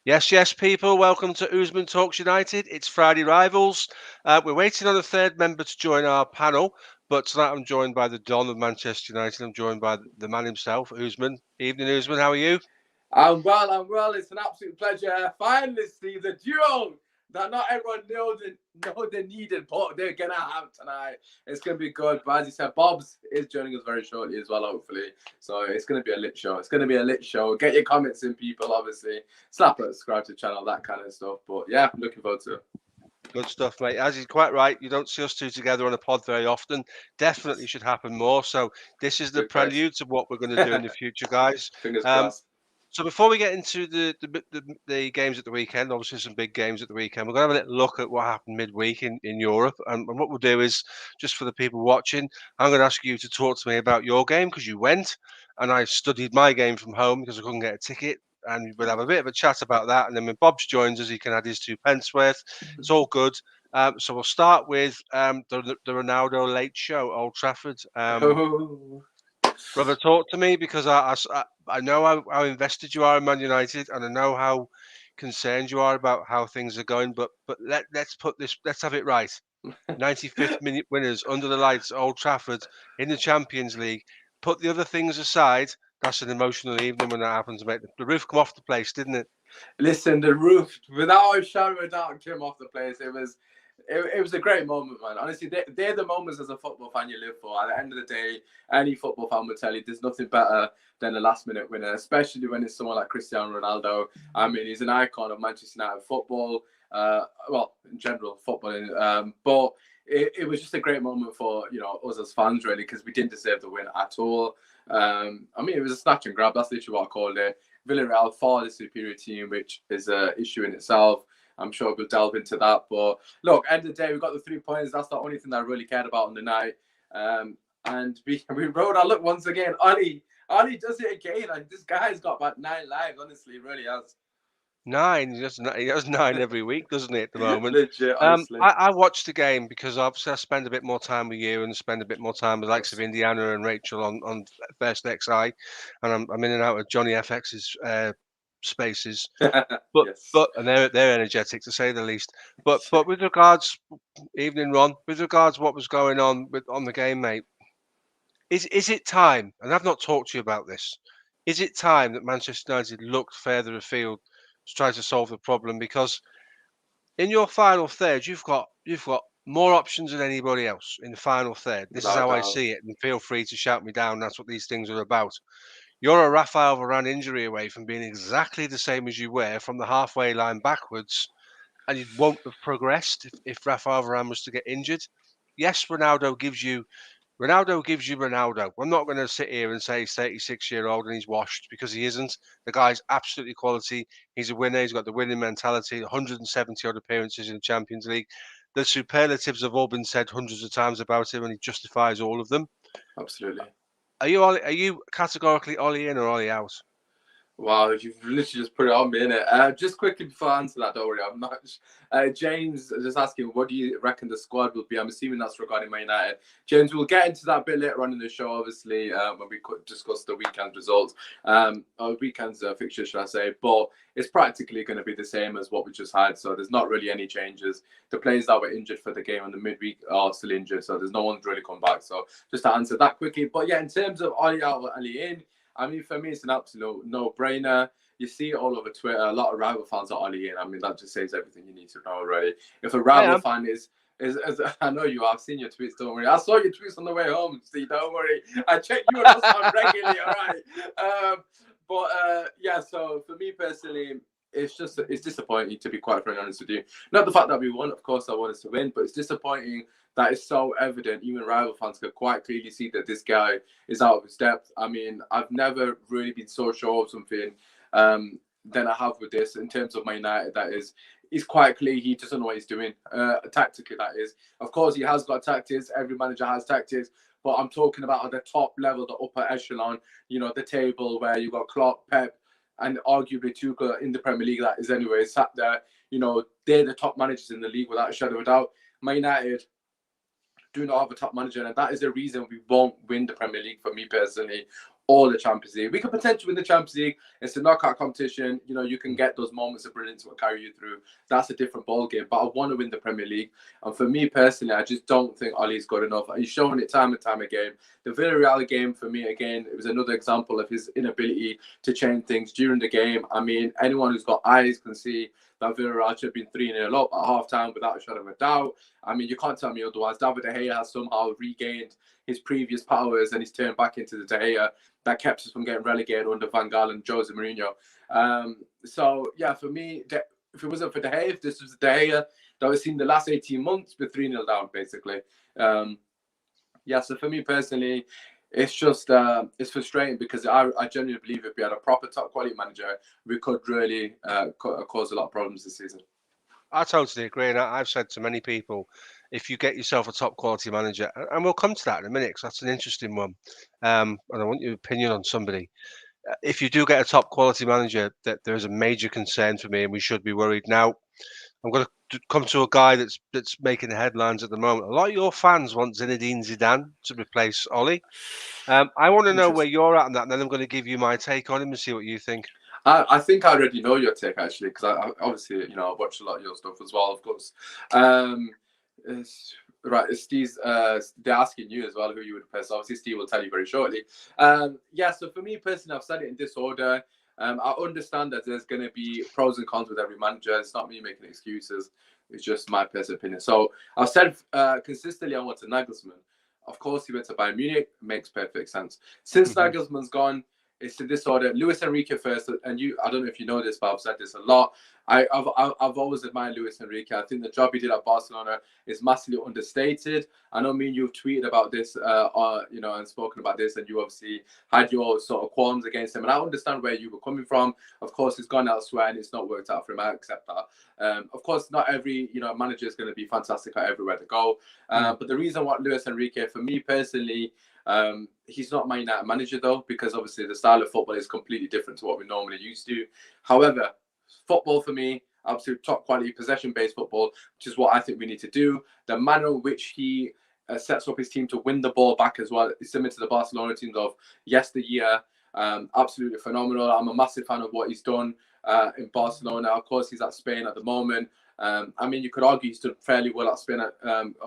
Yes, yes, people. Welcome to Usman Talks United. It's Friday Rivals. We're waiting on a third member to join our panel, but tonight I'm joined by the Don of Manchester United. I'm joined by the man himself, Usman. Evening, Usman. How are you? I'm well. It's an absolute pleasure. Finally, see the duo that not everyone know they needed, but they're gonna have tonight. It's gonna be good. But as you said, Bob's is joining us very shortly as well, hopefully. So it's gonna be a lit show. It's gonna be a lit show. Get your comments in, people. Obviously, slap it, subscribe to the channel, that kind of stuff. But yeah, I'm looking forward to it. Good stuff, mate. As you're quite right, you don't see us two together on a pod very often. Definitely should happen more. So this is the Good Christ. prelude to what we're going to do in the future, guys. Fingers Um, crossed. So before we get into the games at the weekend, obviously some big games at the weekend, we're going to have a little look at what happened midweek in Europe. And what we'll do is, just for the people watching, I'm going to ask you to talk to me about your game because you went, and I studied my game from home because I couldn't get a ticket. And we'll have a bit of a chat about that. And then when Bob's joins us, he can add his two pence worth. It's all good. So we'll start with the Ronaldo late show, Old Trafford. Oh, Brother, talk to me because I know how invested you are in Man United, and I know how concerned you are about how things are going. But let's have it right. 95th minute winners under the lights at Old Trafford in the Champions League. Put the other things aside. That's an emotional evening when that happens, mate. The roof come off the place, didn't it? listen, the roof, without a shadow of a doubt, came off the place. It was a great moment, man. Honestly, they're the moments as a football fan you live for. At the end of the day, any football fan will tell you there's nothing better than a last minute winner, especially when it's someone like Cristiano Ronaldo. I mean, he's an icon of Manchester United football, well, in general, footballing. But it was just a great moment for, us as fans, really, because we didn't deserve the win at all. I mean, it was a snatch and grab. That's literally what I called it. Villarreal far the superior team, which is an issue in itself. I'm sure we'll delve into that. But look, end of the day, we got the 3 points. That's the only thing that I really cared about on the night. And we rode our luck once again. Ali does it again. And this guy's got about 9 lives, honestly, he really has. Nine. He does nine every week, doesn't he? At the moment. Legit, honestly. I watched the game because obviously I spend a bit more time with you and spend a bit more time with the Of likes of course. Indiana and Rachel on First XI, and I'm in and out of Johnny FX's spaces. But Yes. but and they're energetic to say the least. But with regards, evening Ron, with regards what was going on on the game, mate, is it time? And I've not talked to you about this. Is it time that Manchester United looked further afield to try to solve the problem? Because in your final third, you've got more options than anybody else in the final third. This is Without a how I doubt. see it, and feel free to shout me down. That's what these things are about. You're a Rafael Varane injury away from being exactly the same as you were from the halfway line backwards, and you won't have progressed if Rafael Varane was to get injured. Yes, Ronaldo gives you Ronaldo. I'm not going to sit here and say he's 36-year-old and he's washed because he isn't. The guy's absolutely quality. He's a winner. He's got the winning mentality. 170 odd appearances in the Champions League. The superlatives have all been said hundreds of times about him, and he justifies all of them. Absolutely. Are you categorically Ollie in or Ollie out? Wow, you've literally just put it on me, innit? Just quickly before I answer that, don't worry, I'm not. James just asking, what do you reckon the squad will be? I'm assuming that's regarding Man United. James, we'll get into that a bit later on in the show, obviously, when we could discuss the weekend results, or weekend's fixture, should I say. But it's practically going to be the same as what we just had, so there's not really any changes. The players that were injured for the game on the midweek are still injured, so there's no one's really come back. So just to answer that quickly. But yeah, in terms of Ali out or Ali in, I mean, for me, it's an absolute no-brainer. You see it all over Twitter. A lot of rival fans are Ollie in. I mean, that just says everything you need to know already. If a I rival am. fan is I know you. I've seen your tweets. Don't worry. I saw your tweets on the way home. See, don't worry. I check you and Osman regularly. All right. Yeah. So for me personally, it's disappointing, to be quite frank honest with you. Not the fact that we won. Of course, I want us to win, but it's disappointing that is so evident. Even rival fans could quite clearly see that this guy is out of his depth. I mean, I've never really been so sure of something than I have with this in terms of Man United. That is, it's quite clear he doesn't know what he's doing. Tactically, that is. Of course, he has got tactics. Every manager has tactics. But I'm talking about at the top level, the upper echelon, the table where you've got Klopp, Pep, and arguably Tuchel in the Premier League that is anyway sat there. They're the top managers in the league without a shadow of a doubt. Man United do not have a top manager, and that is the reason we won't win the Premier League for me personally. or the Champions League. We could potentially win the Champions League. It's a knockout competition. You know, you can get those moments of brilliance that will carry you through. That's a different ball game. But I want to win the Premier League. And for me personally, I just don't think Ollie's good enough. He's shown it time and time again. The Villarreal game, for me, again, it was another example of his inability to change things during the game. I mean, anyone who's got eyes can see that Villarreal should have been 3-0 up at half-time without a shadow of a doubt. I mean, you can't tell me otherwise. David De Gea has somehow regained his previous powers and he's turned back into the De Gea that kept us from getting relegated under Van Gaal and Jose Mourinho. So, yeah, for me, if it wasn't for De Gea, if this was De Gea that we've seen the last 18 months, we're 3-0 down, basically. Yeah, so for me personally, it's just it's frustrating because I genuinely believe if we had a proper top quality manager, we could really cause a lot of problems this season. I totally agree, and I've said to many people, if you get yourself a top quality manager, and we'll come to that in a minute because that's an interesting one, and I want your opinion on somebody. If you do get a top quality manager, that there is a major concern for me, and we should be worried. Now, I'm going to come to a guy that's making the headlines at the moment. A lot of your fans want Zinedine Zidane to replace Ollie. I want to know where you're at on that, and then I'm going to give you my take on him and see what you think. I think I already know your take, actually, because I obviously, you know, I watch a lot of your stuff as well, of course. Steve's they're asking you as well who you would replace. Obviously, Steve will tell you very shortly. Yeah, so for me personally, I've said it in this order. I understand that there's going to be pros and cons with every manager. It's not me making excuses. It's just my personal opinion. So I've said consistently I want a Nagelsmann. Of course, he went to Bayern Munich. Makes perfect sense. Since Nagelsmann's gone, it's in this order. Luis Enrique first, and I don't know if you know this, but I've said this a lot. I've always admired Luis Enrique. I think the job he did at Barcelona is massively understated. I know me and you've tweeted about this, you know, and spoken about this, and you obviously had your sort of qualms against him. And I understand where you were coming from. Of course, he's gone elsewhere and it's not worked out for him. I accept that. Of course, not every manager is going to be fantastic at everywhere to go. But the reason why Luis Enrique, for me personally, he's not my United manager though, because obviously the style of football is completely different to what we normally used to. However, football for me, absolute top quality possession-based football, which is what I think we need to do. The manner in which he sets up his team to win the ball back as well, is similar to the Barcelona teams of yesteryear. Absolutely phenomenal. I'm a massive fan of what he's done in Barcelona. Of course, he's at Spain at the moment. I mean, you could argue he's done fairly well at Spain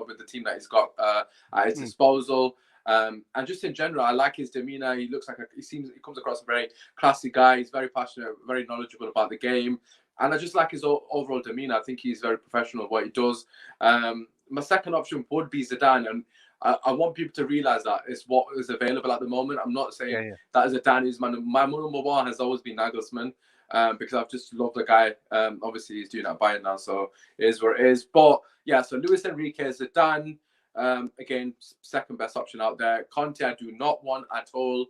with the team that he's got at his disposal. And just in general, I like his demeanor. He looks like he comes across a very classy guy. He's very passionate, very knowledgeable about the game. And I just like his overall demeanor. I think he's very professional at what he does. My second option would be Zidane. And I want people to realize that it's what is available at the moment. I'm not saying that Zidane is my number one has always been Nagelsmann. Because I've just loved the guy. Obviously, he's doing that Bayern now, so it is what it is. But yeah, so Luis Enrique, Zidane, again, second best option out there. Conte, I do not want at all.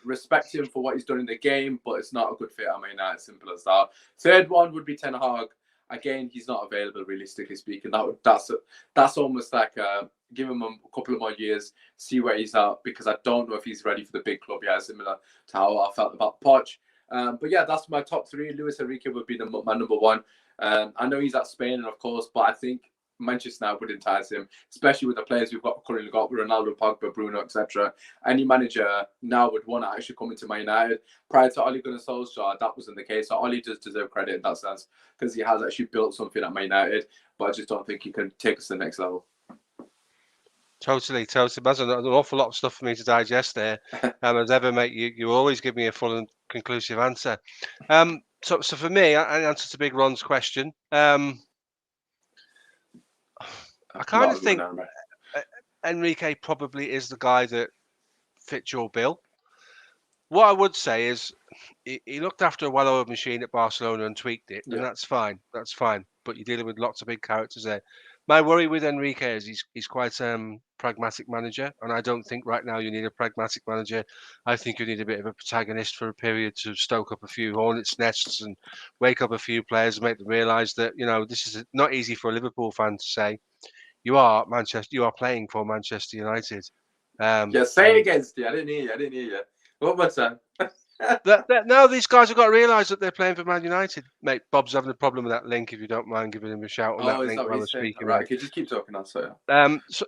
Respect him for what he's done in the game, but it's not a good fit at Man United. Simple as that. Third one would be Ten Hag. Again, he's not available, realistically speaking. That's almost like give him a couple of more years, see where he's at, because I don't know if he's ready for the big club. Yeah, similar to how I felt about Poch. But yeah, that's my top three. Luis Enrique would be my number one. I know he's at Spain, of course, but I think Manchester now would entice him, especially with the players we've currently got with Ronaldo, Pogba, Bruno, etc. Any manager now would want to actually come into Man United. Prior to Ole Gunnar Solskjaer, that wasn't the case. So Ole does deserve credit in that sense because he has actually built something at Man United, but I just don't think he can take us to the next level. Totally. There's an awful lot of stuff for me to digest there. As ever, mate, you always give me a full and conclusive answer. So for me, I answer to Big Ron's question. I kind of think Enrique probably is the guy that fits your bill. What I would say is he looked after a well-oiled machine at Barcelona and tweaked it, and that's fine. That's fine. But you're dealing with lots of big characters there. My worry with Enrique is he's quite a pragmatic manager, and I don't think right now you need a pragmatic manager. I think you need a bit of a protagonist for a period to stoke up a few hornets' nests and wake up a few players and make them realise that this is not easy for a Liverpool fan to say. You are playing for Manchester United. Say it again, Steve. I didn't hear you. What was that? No, these guys have got to realise that they're playing for Man United. Mate, Bob's having a problem with that link. If you don't mind giving him a shout on that link while we're speaking. Right, okay, just keep talking. I'll say.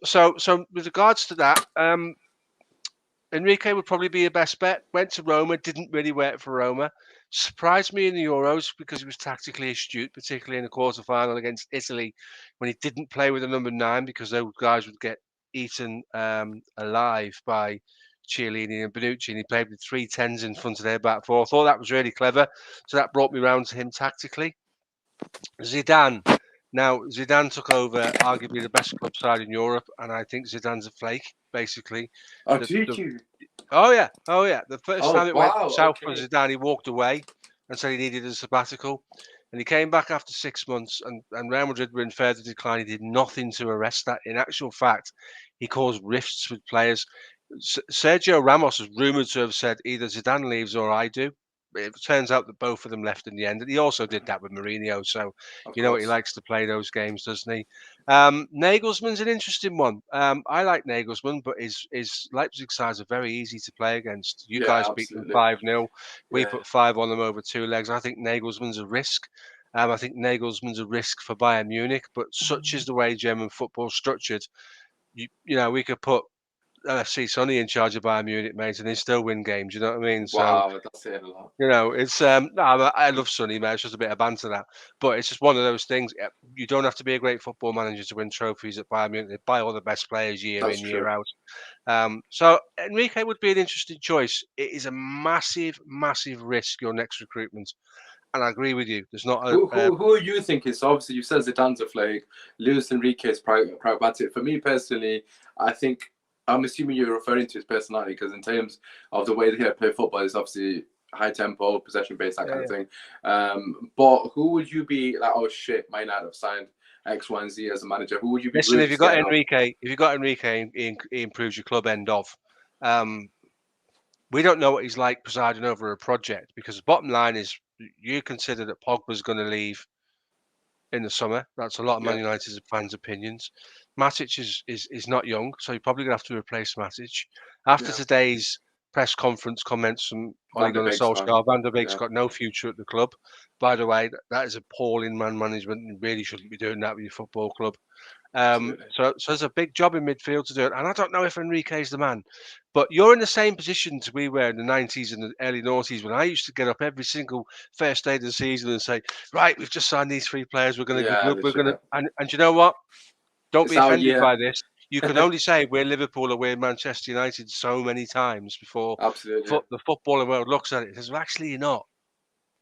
So with regards to that, Enrique would probably be your best bet. Went to Roma, didn't really work for Roma. Surprised me in the Euros because he was tactically astute, particularly in the quarter-final against Italy, when he didn't play with a number 9 because those guys would get eaten alive by Chiellini and Bonucci, and he played with 3 10s in front of their back four. I thought that was really clever, so that brought me round to him tactically. Zidane. Now, Zidane took over arguably the best club side in Europe, and I think Zidane's a flake, basically. Oh, The, did the you? Oh yeah, oh yeah. The first Oh, time it went wow. south for Okay. Zidane, he walked away and said he needed a sabbatical, and he came back after 6 months. And Real Madrid were in further decline. He did nothing to arrest that. In actual fact, he caused rifts with players. Sergio Ramos is rumored to have said either Zidane leaves or I do. It turns out that both of them left in the end. And he also did that with Mourinho. So Of you know what he course. likes to play those games, doesn't he? Nagelsmann's an interesting one. I like Nagelsmann, but his Leipzig sides are very easy to play against. You Yeah, guys beat them absolutely. 5-0. We Yeah. put 5 on them over 2 legs. I think Nagelsmann's a risk. I think Nagelsmann's a risk for Bayern Munich, but such is the way German football's structured. You know, we could put LFC Sonny in charge of Bayern Munich, mate, and they still win games. You know what I mean? So Wow, that's saying a lot. it's no, I love Sonny, mate. It's just a bit of banter that, but it's just one of those things. You don't have to be a great football manager to win trophies at Bayern Munich. They buy all the best players year That's in, year true. out. So Enrique would be an interesting choice. It is a massive, massive risk your next recruitment, and I agree with you. There's not Who are you thinking? So obviously you said Zidane's a flake. Luis Enrique is pragmatic. For me personally, I think I'm assuming you're referring to his personality because in terms of the way that he play football, is obviously high tempo, possession based, that kind of thing. But who would you be like? Oh shit, might not have signed X, Y, and Z as a manager. Who would you be Listen, really if you got scared of? Enrique, he improves your club end of. We don't know what he's like presiding over a project because the bottom line is you consider that Pogba's going to leave in the summer. That's a lot of Yeah, Man United fans' opinions. Matic is not young, so you're probably going to have to replace Matic. After yeah. today's press conference comments from Ole Van der Gunnar Beek's gone. Solskjaer, Van der Beek's Yeah, got no future at the club. By the way, that is appalling man management. You really shouldn't be doing that with your football club. absolutely. So there's a big job in midfield to do it, and I don't know if Enrique's the man. But you're in the same position as we were in the 90s and the early noughties when I used to get up every single first day of the season and say, right, we've just signed these 3 players. We're going to be Yeah, good. We're going to, legit. and you know what? Don't It's be our offended year. by this. You can only say we're Liverpool or we're Manchester United so many times before Absolutely. the footballing world looks at it and says, well, actually, you're not.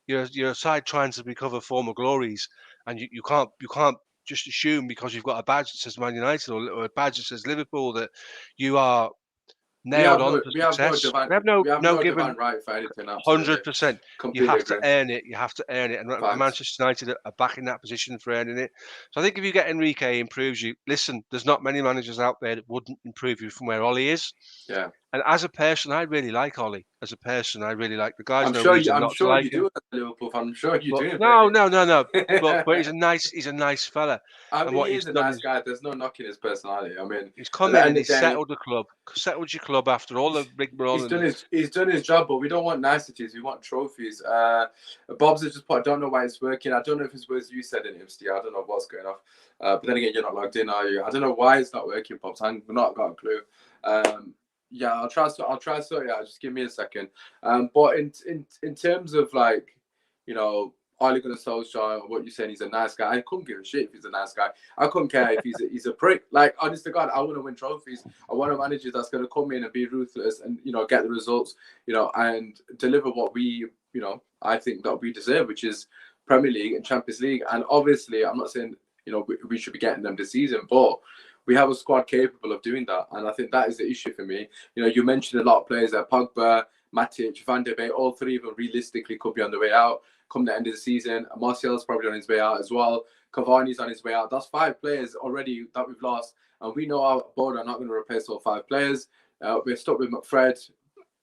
You're a side trying to recover former glories, and you can't just assume because you've got a badge that says Man United or a badge that says Liverpool that you are nailed on to We have no success. divine We have we have no no given divine right for anything. Absolutely, 100%. You completely have to agree. earn it. You have to earn it. And Facts. Manchester United are back in that position for earning it. So I think if you get Enrique, he improves you. Listen, there's not many managers out there that wouldn't improve you from where Ollie is. Yeah, And as a person, I really like Ollie. As a person, I really like the guys. I'm No sure you. reason I'm not to sure like you him. do as a Liverpool fan. I'm sure you But do, no, really. no, no, no. But he's a nice fella. I And mean, what he he's is a done nice is guy. There's no knocking his personality. I mean, he's at come the in and end of he's the day, settled your club after all the rigmarole and he's done his job. But we don't want niceties. We want trophies. Bob's has just put. I don't know why it's working. I don't know if it's words you said in him, Steve. I don't know what's going off. But then again, you're not logged in, are you? I don't know why it's not working, Bob's. I've not got a clue. Yeah, I'll try. So yeah, just give me a second. But in terms of like, you know, Ole Gunnar Solskjaer, what you're saying, he's a nice guy. I couldn't give a shit if he's a nice guy. I couldn't care if he's a prick. Like, honest to God, I want to win trophies. I want a manager that's going to come in and be ruthless and, you know, get the results, you know, and deliver what we, you know, I think that we deserve, which is Premier League and Champions League. And obviously, I'm not saying, you know, we should be getting them this season, but we have a squad capable of doing that. And I think that is the issue for me. You know, you mentioned a lot of players there, Pogba, Matic, Van der Beek, all 3 of them realistically could be on the way out come the end of the season. Martial's probably on his way out as well. Cavani's on his way out. That's 5 players already that we've lost. And we know our board are not going to replace all 5 players. We're stuck with McFred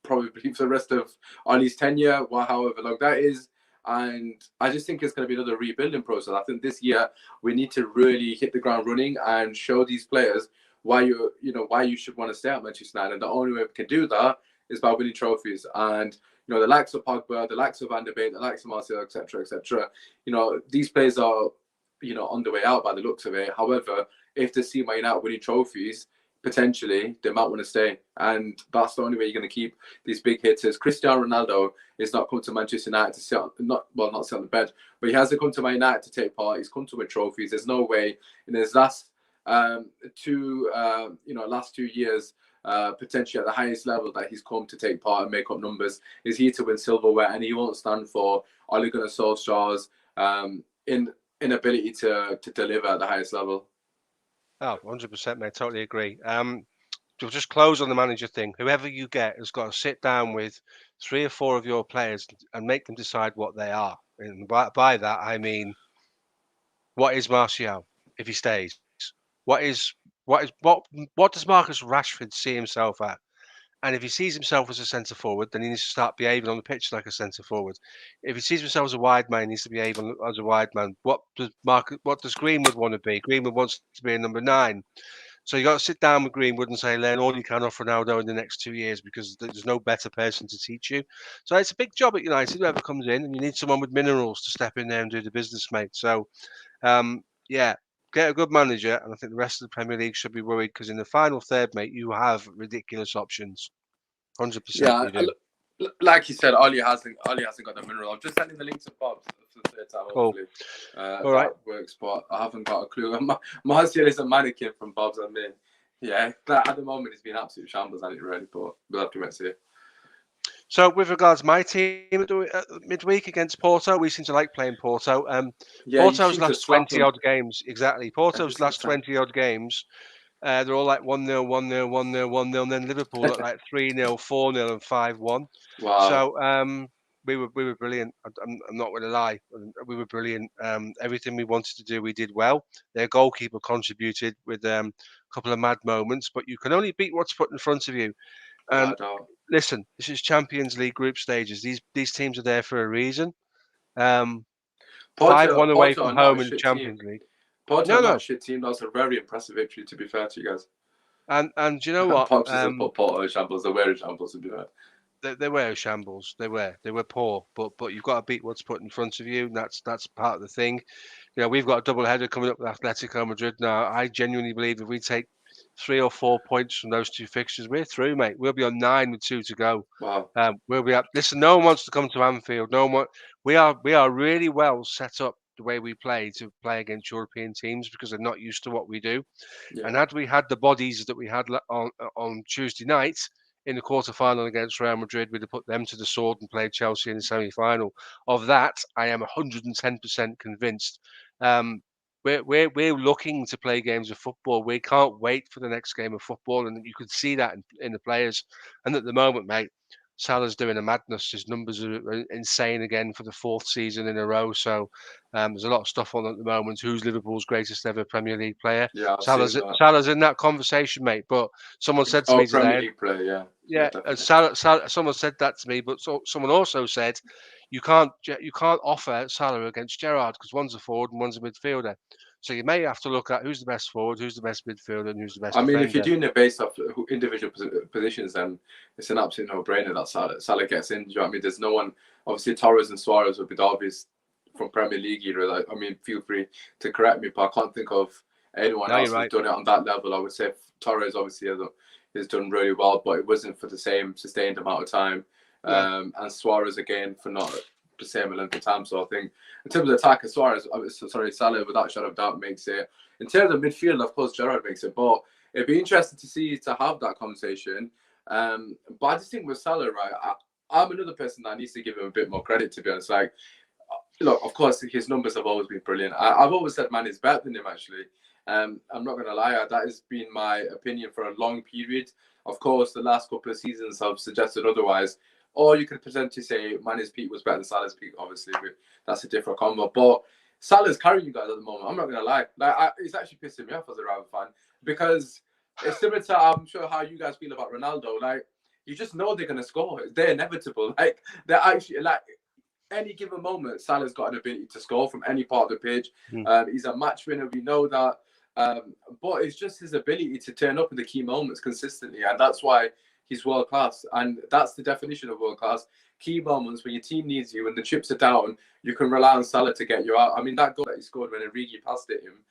probably for the rest of Ollie's tenure, however long that is. And I just think it's going to be another rebuilding process. I think this year we need to really hit the ground running and show these players why you should want to stay at Manchester United. And the only way we can do that is by winning trophies. And you know, the likes of Pogba, the likes of Van der Beek, the likes of Martial, etc., etc. You know, these players are, you know, on the way out by the looks of it. However, if they see Man United winning trophies, potentially they might want to stay, and that's the only way you're going to keep these big hitters. Cristiano Ronaldo is not come to Manchester United to sit on, not sit on the bench, but he hasn't come to Man United to take part. He's come to win trophies. There's no way in his last last 2 years, potentially at the highest level that he's come to take part and make up numbers, is he to win silverware, and he won't stand for Ole Gunnar Solskjaer's inability to deliver at the highest level. Oh, 100%, mate. Totally agree. To just close on the manager thing, whoever you get has got to sit down with 3 or 4 of your players and make them decide what they are. And by that, I mean, what is Martial if he stays? What is what does Marcus Rashford see himself at? And if he sees himself as a centre forward, then he needs to start behaving on the pitch like a centre forward. If he sees himself as a wide man, he needs to behave as a wide man. What does Greenwood want to be? Greenwood wants to be a number 9. So you got to sit down with Greenwood and say, learn all you can off Ronaldo in the next 2 years, because there's no better person to teach you. So it's a big job at United, whoever comes in, and you need someone with minerals to step in there and do the business, mate. So, yeah, get a good manager, and I think the rest of the Premier League should be worried, because in the final third, mate, you have ridiculous options. 100% you do. Like you said, Ollie hasn't got the mineral. I'm just sending the link to Bob for the third time, hopefully. All right. That works, but I haven't got a clue. Martial is a mannequin from Bob's, I mean. Yeah, at the moment it's been absolute shambles, hasn't it, really? But we'll have to wait and see. So with regards to my team midweek against Porto, we seem to like playing Porto. Porto's last 20-odd games, exactly. Porto's last 20-odd games, they're all like 1-0, 1-0, 1-0, 1-0, and then Liverpool look like 3-0, 4-0, and 5-1. Wow. So we were brilliant. I'm not going to lie. We were brilliant. Everything we wanted to do, we did well. Their goalkeeper contributed with a couple of mad moments, but you can only beat what's put in front of you. And listen, this is Champions League group stages. These teams are there for a reason. 5-1 away from home in the Champions League. Porto not a shit team. That was a very impressive victory, to be fair to you guys. And do you know what? Porto in shambles. They were in shambles, to be fair. They were shambles. They were poor. But you've got to beat what's put in front of you. And that's part of the thing. You know, we've got a double header coming up with Atletico Madrid now. I genuinely believe if we take 3 or 4 points from those 2 fixtures, we're through, mate. We'll be on 9 with 2 to go. Wow. We'll be up. Listen, no one wants to come to Anfield. We are really well set up the way we play to play against European teams, because they're not used to what we do. Yeah. And had we had the bodies that we had on Tuesday night in the quarter-final against Real Madrid, we'd have put them to the sword and played Chelsea in the semi-final. Of that, I am 110% convinced. We're looking to play games of football. We can't wait for the next game of football, and you could see that in the players. And at the moment, mate, Salah's doing a madness. His numbers are insane again for the 4th season in a row. So there's a lot of stuff on at the moment. Who's Liverpool's greatest ever Premier League player? Yeah, Salah's in that conversation, mate. But someone said to me today, Premier League player, yeah. Someone said that to me, but someone also said you can't offer Salah against Gerrard, because one's a forward and one's a midfielder. So you may have to look at who's the best forward, who's the best midfielder, and who's the best defender. If you're doing it based off individual positions, then it's an absolute no-brainer that Salah gets in. Do you know what I mean? There's no one. Obviously, Torres and Suarez would be the obvious from Premier League era. I mean, feel free to correct me, but I can't think of anyone else who's done it on that level. I would say Torres obviously has done really well, but it wasn't for the same sustained amount of time. Yeah. And Suarez again for not the same length of time. So I think in terms of attack, Salah without shadow of doubt makes it. In terms of midfield, of course, Gerrard makes it. But it'd be interesting to have that conversation. But I just think with Salah, right, I'm another person that needs to give him a bit more credit, to be honest. Like, look, of course, his numbers have always been brilliant. I've always said man is better than him, actually. I'm not going to lie, that has been my opinion for a long period. Of course, the last couple of seasons have suggested otherwise. Or you could potentially say Mane's peak was better than Salah's peak, obviously. That's a different combo. But Salah's carrying you guys at the moment. I'm not going to lie. It's actually pissing me off as a Real fan, because it's similar to, I'm sure, how you guys feel about Ronaldo. Like, you just know they're going to score. They're inevitable. Like, they're actually, like, any given moment, Salah's got an ability to score from any part of the pitch. He's a match winner. We know that. But it's just his ability to turn up in the key moments consistently. And that's why he's world class, and that's the definition of world class. Key moments when your team needs you, when the chips are down, you can rely on Salah to get you out. I mean, that goal that he scored when Origi passed it him,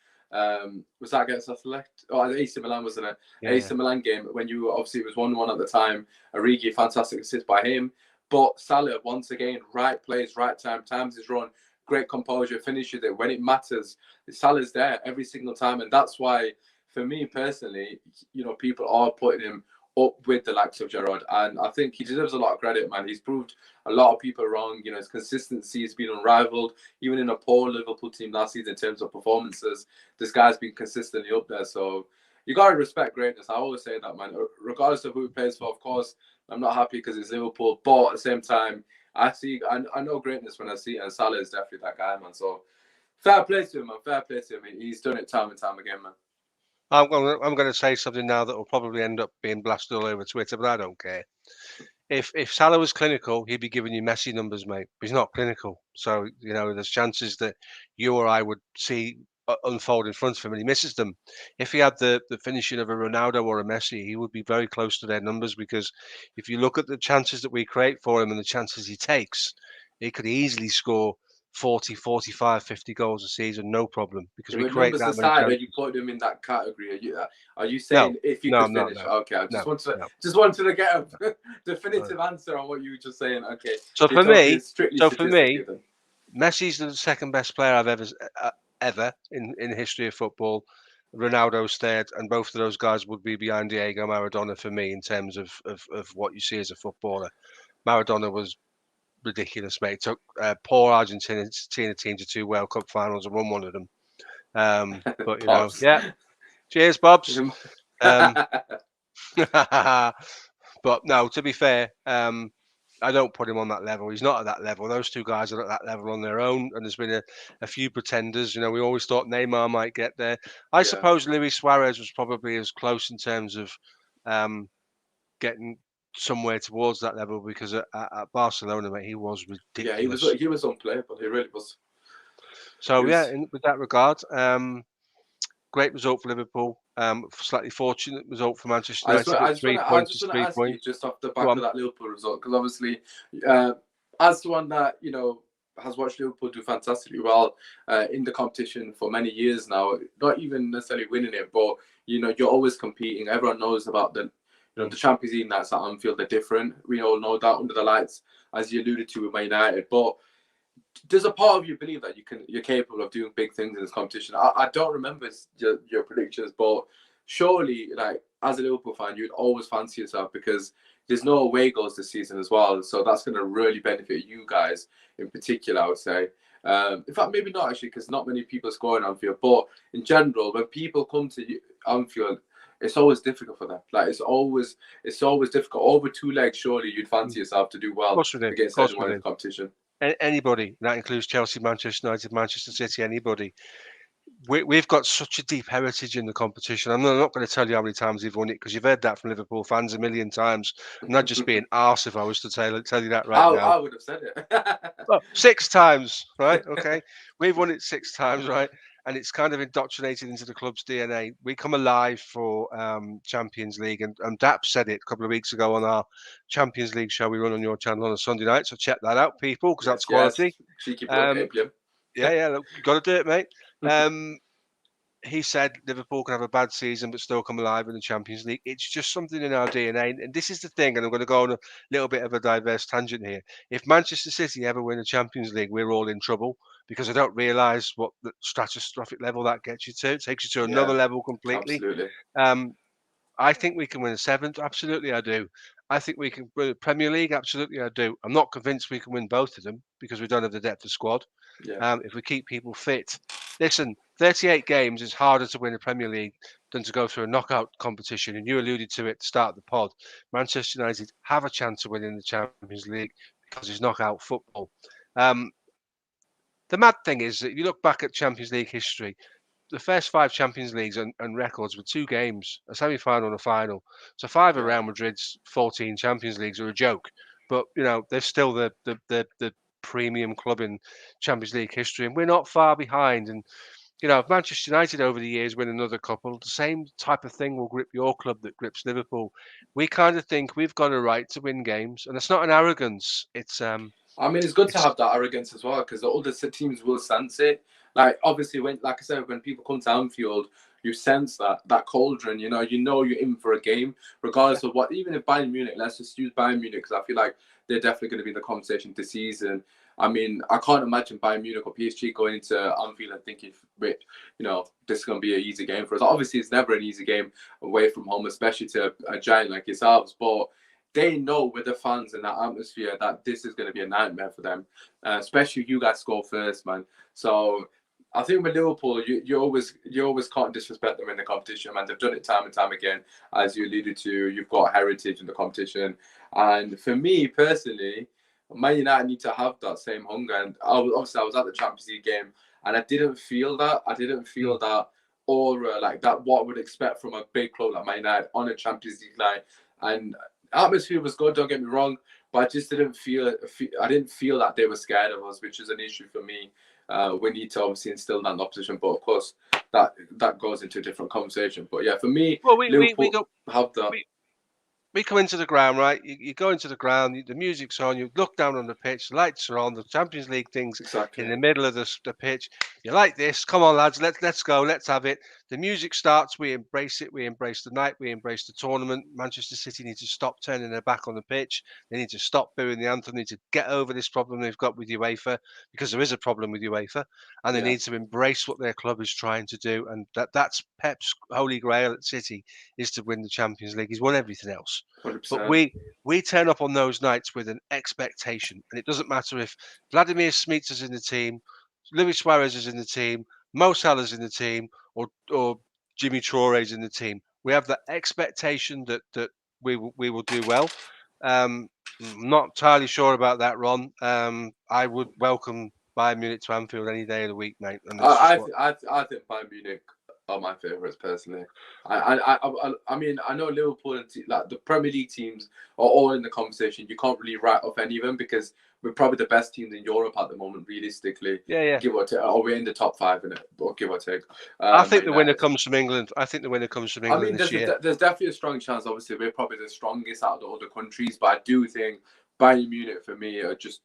Was that against Athletic? Oh, AC Milan, wasn't it? Yeah. AC Milan game when you obviously it was 1-1 at the time. Origi, fantastic assist by him. But Salah, once again, right place, right time, times his run, great composure, finishes it when it matters. Salah's there every single time, and that's why, for me personally, people are putting him up with the likes of Gerrard, and I think he deserves a lot of credit, man. He's proved a lot of people wrong. His consistency has been unrivaled, even in a poor Liverpool team last season in terms of performances. This guy's been consistently up there, so you gotta respect greatness. I always say that, man. Regardless of who he plays for, of course, I'm not happy because it's Liverpool, but at the same time, I know greatness when I see it, and Salah is definitely that guy, man. So fair play to him, man. Fair play to him. He's done it time and time again, man. I'm going to say something now that will probably end up being blasted all over Twitter, but I don't care. If Salah was clinical, he'd be giving you Messi numbers, mate. But he's not clinical, so there's chances that you or I would see unfold in front of him, and he misses them. If he had the finishing of a Ronaldo or a Messi, he would be very close to their numbers. Because if you look at the chances that we create for him and the chances he takes, he could easily score 40, 45, 50 goals a season, no problem, because we With create numbers that many aside, are chances. you putting him in that category? Are you No, saying if you no, could I'm not. finish? No, Okay, I no, no. just wanted to get a definitive answer on what you were just saying. Okay, So you're for me, talking strictly statistically then. Messi's the second best player I've ever in the history of football. Ronaldo's third, and both of those guys would be behind Diego Maradona for me in terms of what you see as a footballer. Maradona was ridiculous, mate. Took poor Argentina team to 2 World Cup finals and won one of them. But yeah. Cheers, Bobs. But no, to be fair, I don't put him on that level. He's not at that level. Those two guys are at that level on their own, and there's been a few pretenders. We always thought Neymar might get there. I suppose Luis Suarez was probably as close in terms of getting somewhere towards that level, because at Barcelona, mate, he was ridiculous. Yeah, he was unplayable. He really was. So with that regard, great result for Liverpool. Slightly fortunate result for Manchester United. I just want to ask you, just off the back of that Liverpool result, because obviously, as someone that has watched Liverpool do fantastically well in the competition for many years now, not even necessarily winning it, but you're always competing. Everyone knows about the Champions League nights at Anfield. They're different. We all know that under the lights, as you alluded to with Man United, but does a part of you believe that you're capable of doing big things in this competition? I don't remember your predictions, but surely, like, as a Liverpool fan, you'd always fancy yourself, because there's no away goals this season as well, so that's going to really benefit you guys in particular, I would say. In fact, maybe not actually, because not many people score in Anfield, but in general, when people come to Anfield, it's always difficult for them. Like, it's always difficult. Over 2 legs, surely you'd fancy yourself to do well against anyone in the competition. Anybody, that includes Chelsea, Manchester United, Manchester City, anybody. We've got such a deep heritage in the competition. I'm not going to tell you how many times we've won it, because you've heard that from Liverpool fans a million times. I'm not just being arse if I was to tell you that now. I would have said it. Well, 6 times, right? Okay. We've won it 6 times, right? And it's kind of indoctrinated into the club's DNA. We come alive for Champions League, and Dap said it a couple of weeks ago on our Champions League show we run on your channel on a Sunday night. So check that out, people, because that's quality. Cheeky plug, yeah, look, you got to do it, mate. He said Liverpool can have a bad season but still come alive in the Champions League. It's just something in our DNA. And this is the thing, and I'm going to go on a little bit of a diverse tangent here. If Manchester City ever win the Champions League, we're all in trouble, because I don't realise what the stratospheric level that gets you to. It takes you to another level completely. Absolutely. I think we can win a 7th. Absolutely, I do. I think we can win the Premier League. Absolutely, I do. I'm not convinced we can win both of them, because we don't have the depth of squad. If we keep people fit. Listen, 38 games is harder to win a Premier League than to go through a knockout competition. And you alluded to it at the start of the pod. Manchester United have a chance of winning the Champions League because it's knockout football. The mad thing is that if you look back at Champions League history, the first 5 Champions Leagues and records were 2 games, a semi-final and a final. So 5 of Real Madrid's 14 Champions Leagues are a joke. But, they're still the premium club in Champions League history, and we're not far behind. And if Manchester United over the years win another couple, the same type of thing will grip your club that grips Liverpool. We kind of think we've got a right to win games, and it's not an arrogance. It's I mean, it's good to It's have that arrogance as well because the other teams will sense it. Like obviously, when like I said, when people come to Anfield, you sense that cauldron. You know you're in for a game, regardless of what. Even if Bayern Munich, let's just use Bayern Munich because I feel like they're definitely going to be in the conversation this season. I mean, I can't imagine Bayern Munich or PSG going into Anfield and thinking, wait, this is going to be an easy game for us. Obviously, it's never an easy game away from home, especially to a giant like yourselves, but they know with the fans and that atmosphere that this is going to be a nightmare for them, especially if you guys score first, man. So I think with Liverpool, you always can't disrespect them in the competition, man. They've done it time and time again, as you alluded to. You've got heritage in the competition, and for me personally, Man United need to have that same hunger. And I was at the Champions League game, and I didn't feel that. I didn't feel that aura like that. What I would expect from a big club like Man United on a Champions League night, and atmosphere was good. Don't get me wrong, but I just didn't feel. I didn't feel that they were scared of us, which is an issue for me. We need to obviously instill that in the opposition, but of course that goes into a different conversation. But yeah, for me, well, we Liverpool go have that. we come into the ground, right? You go into the ground, the music's on, you look down on the pitch, the lights are on, the Champions League thing's in Exactly. the middle of the pitch. You like this? Come on, lads, let's go, let's have it. The music starts, we embrace it, we embrace the night, we embrace the tournament. Manchester City need to stop turning their back on the pitch. They need to stop booing the anthem. They need to get over this problem they've got with UEFA, because there is a problem with UEFA, and they Yeah, need to embrace what their club is trying to do. And that's Pep's holy grail at City, is to win the Champions League. He's won everything else. But 100%. we turn up on those nights with an expectation, and it doesn't matter if Vladimir Smeets is in the team, Luis Suarez is in the team, Mo Salah's in the team, or Jimmy Traore's in the team. We have the expectation that we will do well. I'm not entirely sure about that, Ron. I would welcome Bayern Munich to Anfield any day of the week, mate, and it's just what. I think Bayern Munich are my favourites personally. I mean I know Liverpool and like the Premier League teams are all in the conversation. You can't really write off any of them because we're probably the best teams in Europe at the moment, realistically. Yeah. Give or take, or we're in the top 5 in it, or give or take. I think Man the winner United. comes from England. I think the winner comes from I England mean, this year. there's definitely a strong chance. Obviously, we're probably the strongest out of the other countries, but I do think Bayern Munich for me are just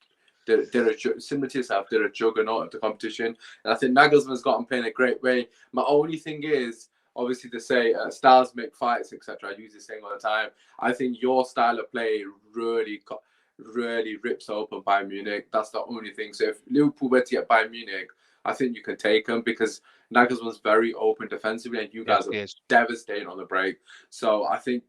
similar to yourself. They're a juggernaut of the competition, and I think Nagelsmann's got them playing a great way. My only thing is, obviously, to say styles make fights, etc. I use this saying all the time. I think your style of play really rips open Bayern Munich. That's the only thing. So if Liverpool were to get Bayern Munich, I think you can take them because Nagelsmann's very open defensively, and you guys are devastating on the break. So I think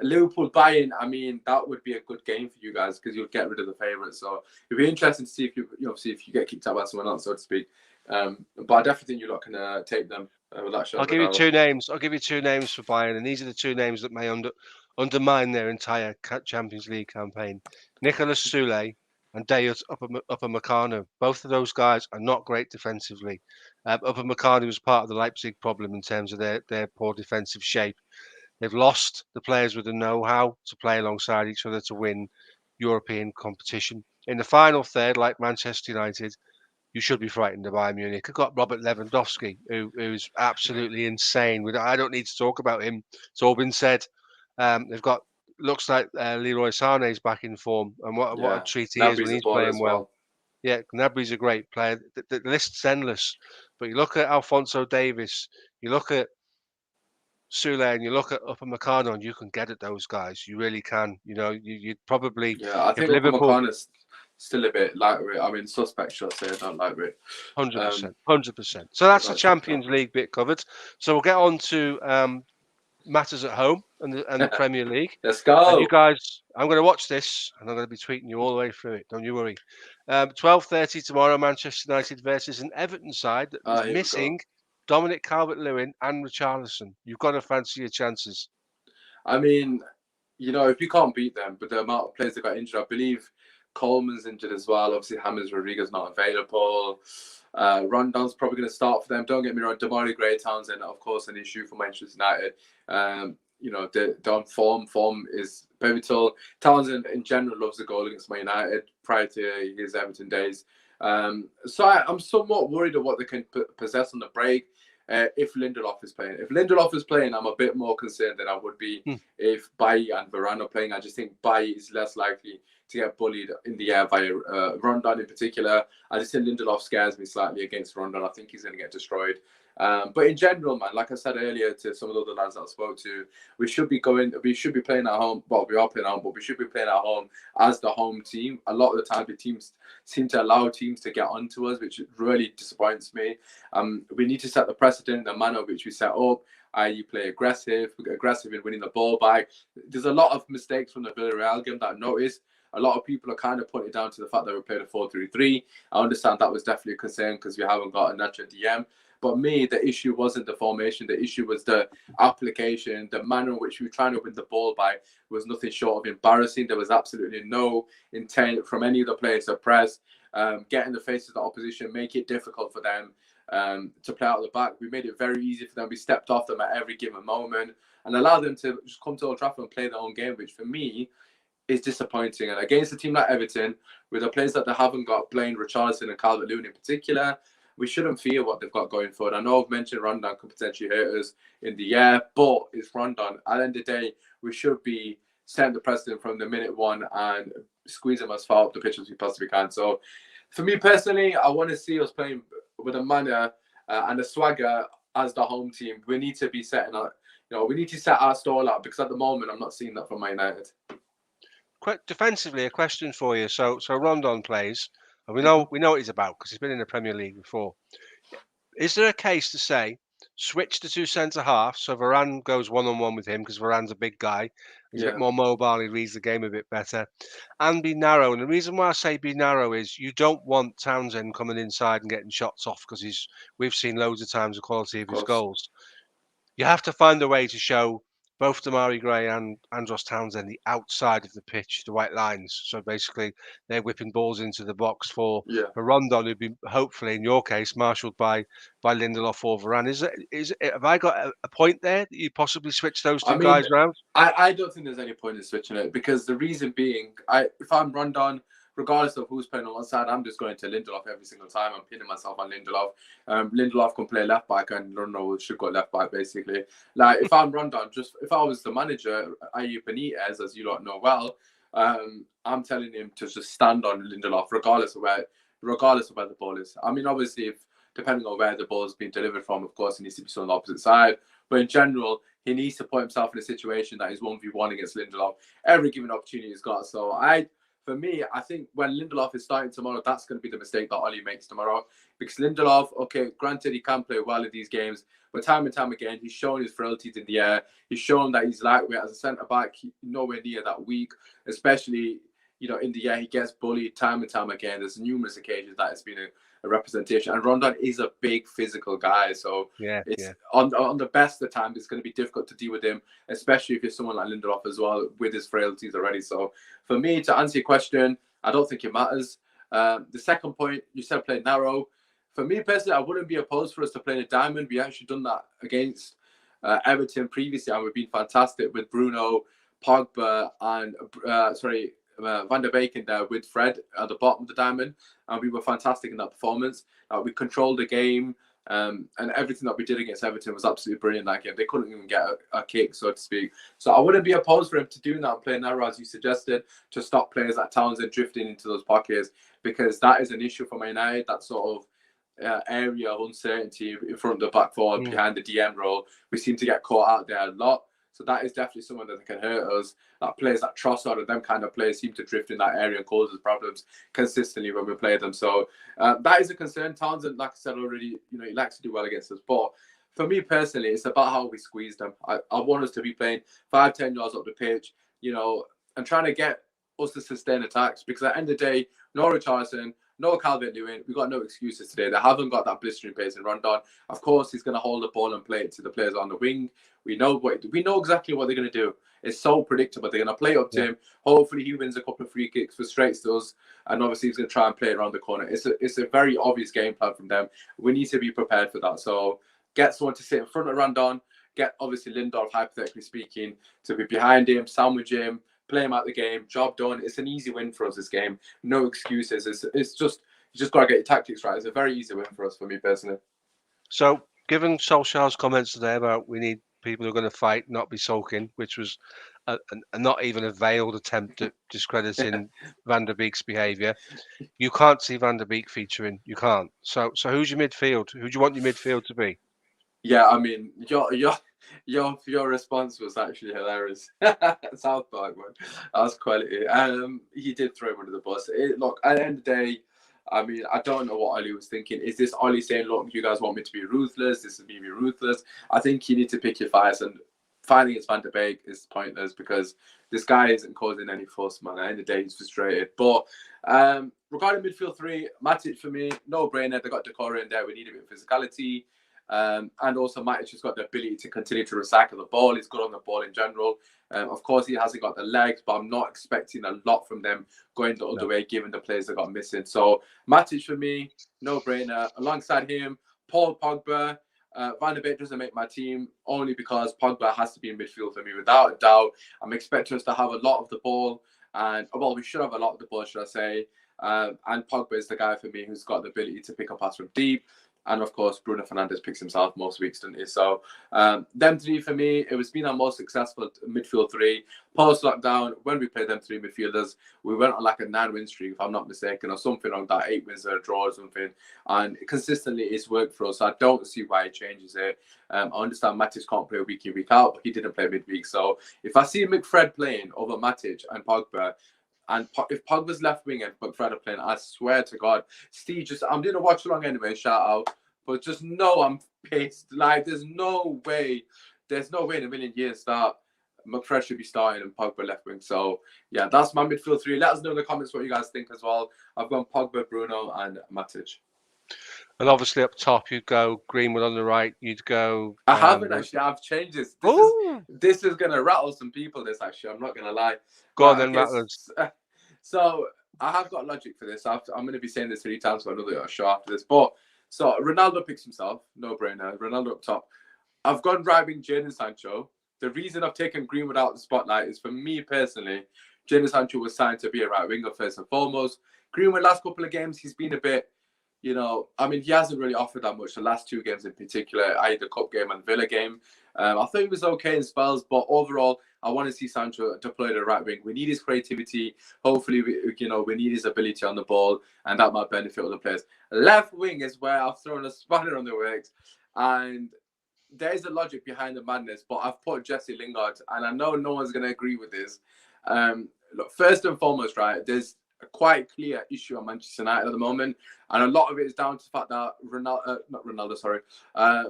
Liverpool Bayern. I mean, that would be a good game for you guys because you'll get rid of the favourites. So it'd be interesting to see if if you get kicked out by someone else, so to speak. But I definitely think you're not going to take them with that show. I'll give you two names. I'll give you two names for Bayern, and these are the two names that may undermine their entire Champions League campaign: Nicolas Soulé and Dayot Upamecano. Both of those guys are not great defensively. Upamecano was part of the Leipzig problem in terms of their poor defensive shape. They've lost the players with the know-how to play alongside each other to win European competition. In the final third, like Manchester United, you should be frightened of Bayern Munich. I've got Robert Lewandowski, who's absolutely insane. I don't need to talk about him. It's all been said. They've got looks like Leroy Sané's back in form, and what a treat he is when he's playing well. Yeah, Gnabry's a great player. The list's endless. But you look at Alphonso Davies, you look at Soulé, and you look at Upamecano, and you can get at those guys. You really can. You'd probably I think Liverpool. Upamecano's still a bit lightweight. I mean, suspect, should I say? I don't lightweight. 100%. So that's the Champions League bit covered. So we'll get on to matters at home and the Premier League. Let's go. And you guys, I'm going to watch this, and I'm going to be tweeting you all the way through it. Don't you worry. 12:30 tomorrow, Manchester United versus an Everton side that is missing Dominic Calvert-Lewin and Richarlison. You've got to fancy your chances. I mean, if you can't beat them, but the amount of players that got injured, I believe Coleman's injured as well. Obviously, James Rodriguez not available. Rondon's probably going to start for them. Don't get me wrong. Damari Gray-Townsend, of course, an issue for Manchester United. They're on form. Form is pivotal. Townsend, in general, loves the goal against Man United prior to his Everton days. So I'm somewhat worried of what they can possess on the break if Lindelof is playing. If Lindelof is playing, I'm a bit more concerned than I would be if Bailly and Varane are playing. I just think Bailly is less likely to get bullied in the air via Rondon in particular. I just think Lindelof scares me slightly against Rondon. I think he's going to get destroyed. But in general, man, like I said earlier to some of the other lads that I spoke to, we should be playing at home. Well, we are playing at home, but we should be playing at home as the home team. A lot of the time, the teams seem to allow teams to get onto us, which really disappoints me. We need to set the precedent in the manner which we set up. You play aggressive in winning the ball back. There's a lot of mistakes from the Villarreal game that I noticed. A lot of people are kind of putting it down to the fact that we played a 4-3-3. I understand that was definitely a concern because we haven't got a natural DM. But me, the issue wasn't the formation. The issue was the application, the manner in which we were trying to win the ball by was nothing short of embarrassing. There was absolutely no intent from any of the players to press, get in the face of the opposition, make it difficult for them to play out the back. We made it very easy for them. We stepped off them at every given moment and allowed them to just come to Old Trafford and play their own game, which for me is disappointing. And against a team like Everton, with the players that they haven't got, Blaine, Richarlison and Calvert-Lewin in particular, we shouldn't fear what they've got going forward. I know I've mentioned Rondon could potentially hurt us in the air, but it's Rondon. At the end of the day, we should be setting the precedent from the minute one and squeeze them as far up the pitch as we possibly can. So for me personally, I want to see us playing with a manner and a swagger as the home team. We need to be setting up, we need to set our stall out because at the moment, I'm not seeing that from Man United. Defensively, a question for you. So Rondon plays, and we know what he's about because he's been in the Premier League before. Is there a case to say switch the two centre halves so Varane goes one-on-one with him because Varane's a big guy, he's a bit more mobile, he reads the game a bit better, and be narrow? And the reason why I say be narrow is you don't want Townsend coming inside and getting shots off because we've seen loads of times the quality of his goals. You have to find a way to show both Damari Gray and Andros Townsend the outside of the pitch, the white lines. So basically, they're whipping balls into the box for Rondon, who'd be hopefully, in your case, marshalled by Lindelof or Varane. Have I got a point there that you possibly switch those two guys around? I don't think there's any point in switching it because the reason being, if I'm Rondon, regardless of who's playing on one side, I'm just going to Lindelof every single time. I'm pinning myself on Lindelof. Lindelof can play left back and Rondon should go left back, basically. Like, if I'm Rondon, if I was the manager, i.e. Benitez, as you lot know well, I'm telling him to just stand on Lindelof, regardless of where the ball is. I mean, obviously, depending on where the ball is being delivered from, of course, he needs to be on the opposite side. But in general, he needs to put himself in a situation that is 1v1 against Lindelof every given opportunity he's got. So for me, I think when Lindelof is starting tomorrow, that's going to be the mistake that Ollie makes tomorrow. Because Lindelof, okay, granted, he can play well in these games, but time and time again, he's shown his frailties in the air. He's shown that he's lightweight as a centre-back, nowhere near that weak, especially, in the air. He gets bullied time and time again. There's numerous occasions that it's been a representation. And Rondon is a big physical guy. So on the best of times, it's going to be difficult to deal with him, especially if you're someone like Lindelof as well, with his frailties already. So for me, to answer your question, I don't think it matters. The second point, you said play narrow. For me personally, I wouldn't be opposed for us to play in a diamond. We actually done that against Everton previously, and we've been fantastic with Bruno, Pogba, and Van der Beek in there with Fred at the bottom of the diamond, and we were fantastic in that performance. We controlled the game, and everything that we did against Everton was absolutely brilliant that game. They couldn't even get a kick, so to speak. So I wouldn't be opposed for him to doing that and playing narrow, as you suggested, to stop players like Townsend drifting into those pockets, because that is an issue for Man United, that sort of area of uncertainty in front of the back four, behind the DM role. We seem to get caught out there a lot. So that is definitely someone that can hurt us. Like players like Trossard and them kind of players seem to drift in that area and cause us problems consistently when we play them. So that is a concern. Townsend, like I said already, he likes to do well against us. But for me personally, it's about how we squeeze them. I want us to be playing 5-10 yards up the pitch, and trying to get us to sustain attacks. Because at the end of the day, no Richarlison, no Calvert-Lewin, we've got no excuses today. They haven't got that blistering pace in Rondon. Of course, he's going to hold the ball and play it to the players on the wing. We know exactly what they're going to do. It's so predictable. They're going to play up to him. Hopefully, he wins a couple of free kicks, frustrates us, and obviously he's going to try and play it around the corner. It's a very obvious game plan from them. We need to be prepared for that. So get someone to sit in front of Rondon. Get obviously Lindelof, hypothetically speaking, to be behind him, sandwich him, play him out the game, job done. It's an easy win for us this game. No excuses. It's just you just got to get your tactics right. It's a very easy win for us, for me personally. So, given Solskjaer's comments today about we need people who are going to fight, not be sulking, which was and not even a veiled attempt at discrediting Van der Beek's behaviour. You can't see Van der Beek featuring. You can't. So who's your midfield? Who do you want your midfield to be? Yeah, I mean, your response was actually hilarious. South Park, man, that's quality. He did throw him under the bus. Look, at the end of the day, I mean, I don't know what Ollie was thinking. Is this Ollie saying, "Look, you guys want me to be ruthless? This is me be ruthless"? I think you need to pick your fights, and fighting against Van der Beek is pointless because this guy isn't causing any fuss, man. At the end of the day, he's frustrated. But regarding midfield three, Matic for me, no brainer. They got Decore in there. We need a bit of physicality. And also Matic has got the ability to continue to recycle the ball. He's good on the ball in general. Of course, he hasn't got the legs, but I'm not expecting a lot from them going the other way, given the players that got missing. So Matic for me, no-brainer. Alongside him, Paul Pogba. Van der Beek doesn't make my team only because Pogba has to be in midfield for me. Without a doubt, I'm expecting us to have a lot of the ball. And, well, we should have a lot of the ball, should I say. And Pogba is the guy for me who's got the ability to pick a pass from deep. And of course, Bruno Fernandes picks himself most weeks, doesn't he? So, them three for me, it was been our most successful midfield three. Post lockdown, when we played them three midfielders, we went on like a 9-win streak, if I'm not mistaken, or something like that, 8 wins or a draw or something. And consistently, it's worked for us. So I don't see why he changes it. I understand Matic can't play week in, week out, but he didn't play midweek. So if I see McFred playing over Matic and Pogba, and if Pogba's left wing and McFred are playing, I swear to God, Steve, I'm doing a watch along anyway, shout out. But just know I'm pissed. Like, there's no way in a million years that McFred should be starting and Pogba left wing. So, yeah, that's my midfield three. Let us know in the comments what you guys think as well. I've gone Pogba, Bruno, and Matic. And obviously up top, you'd go Greenwood on the right. You'd go. I haven't actually. I've changed this. This is gonna rattle some people. This actually, I'm not gonna lie. Go on then, rattlers. So I have got logic for this. I'm going to be saying this 3 times for another show after this. But so Ronaldo picks himself, no brainer. Ronaldo up top. I've gone right wing Jadon Sancho. The reason I've taken Greenwood out of the spotlight is for me personally. Jadon Sancho was signed to be a right winger first and foremost. Greenwood last couple of games he's been a bit. I mean, he hasn't really offered that much. The last 2 games in particular, i.e. the Cup game and Villa game. I thought he was okay in spells, but overall, I want to see Sancho deploy the right wing. We need his creativity. Hopefully, we need his ability on the ball, and that might benefit other players. Left wing is where I've thrown a spanner on the works, and there's a logic behind the madness, but I've put Jesse Lingard, and I know no one's going to agree with this. Look, first and foremost, right, there's a quite clear issue at Manchester United at the moment, and a lot of it is down to the fact that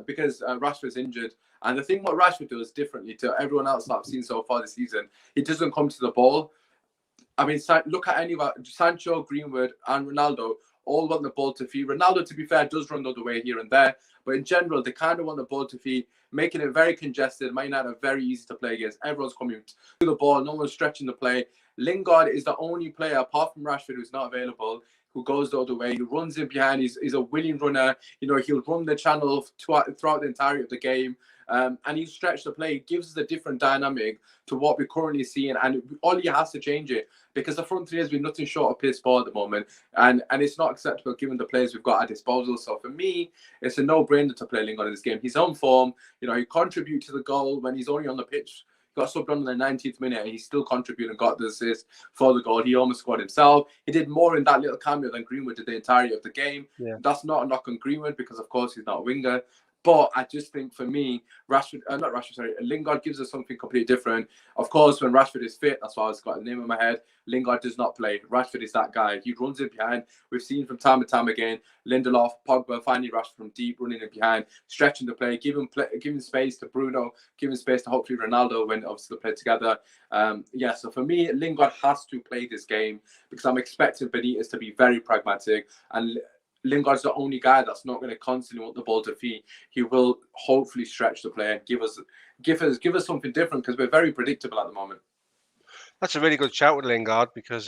because Rashford's injured. And the thing what Rashford does differently to everyone else that I've seen so far this season, he doesn't come to the ball. I mean, look at any of Sancho, Greenwood, and Ronaldo all want the ball to feet. Ronaldo, to be fair, does run the other way here and there, but in general, they kind of want the ball to feet, making it very congested. Man United are very easy to play against. Everyone's coming to the ball. No one's stretching the play. Lingard is the only player, apart from Rashford, who's not available, who goes the other way. He runs in behind. He's a willing runner. He'll run the channel throughout the entirety of the game. And he stretched the play. It gives us a different dynamic to what we're currently seeing. And Ollie has to change it because the front three has been nothing short of piss poor at the moment. And it's not acceptable given the players we've got at disposal. So for me, it's a no-brainer to play Lingard in this game. He's on form. He contributes to the goal when he's only on the pitch. Got subbed on the 19th minute and he still contributed and got the assist for the goal. He almost scored himself. He did more in that little cameo than Greenwood did the entirety of the game. Yeah. That's not a knock on Greenwood because, of course, he's not a winger. But I just think for me, Lingard gives us something completely different. Of course, when Rashford is fit, that's why I've got the name in my head. Lingard does not play. Rashford is that guy. He runs in behind. We've seen from time to time again, Lindelof, Pogba, finding Rashford from deep, running in behind, stretching the play, giving space to Bruno, giving space to hopefully Ronaldo when obviously they play together. So for me, Lingard has to play this game because I'm expecting Benitez to be very pragmatic, and Lingard's the only guy that's not going to constantly want the ball to feet. He will hopefully stretch the play and give us something different because we're very predictable at the moment. That's a really good shout with Lingard because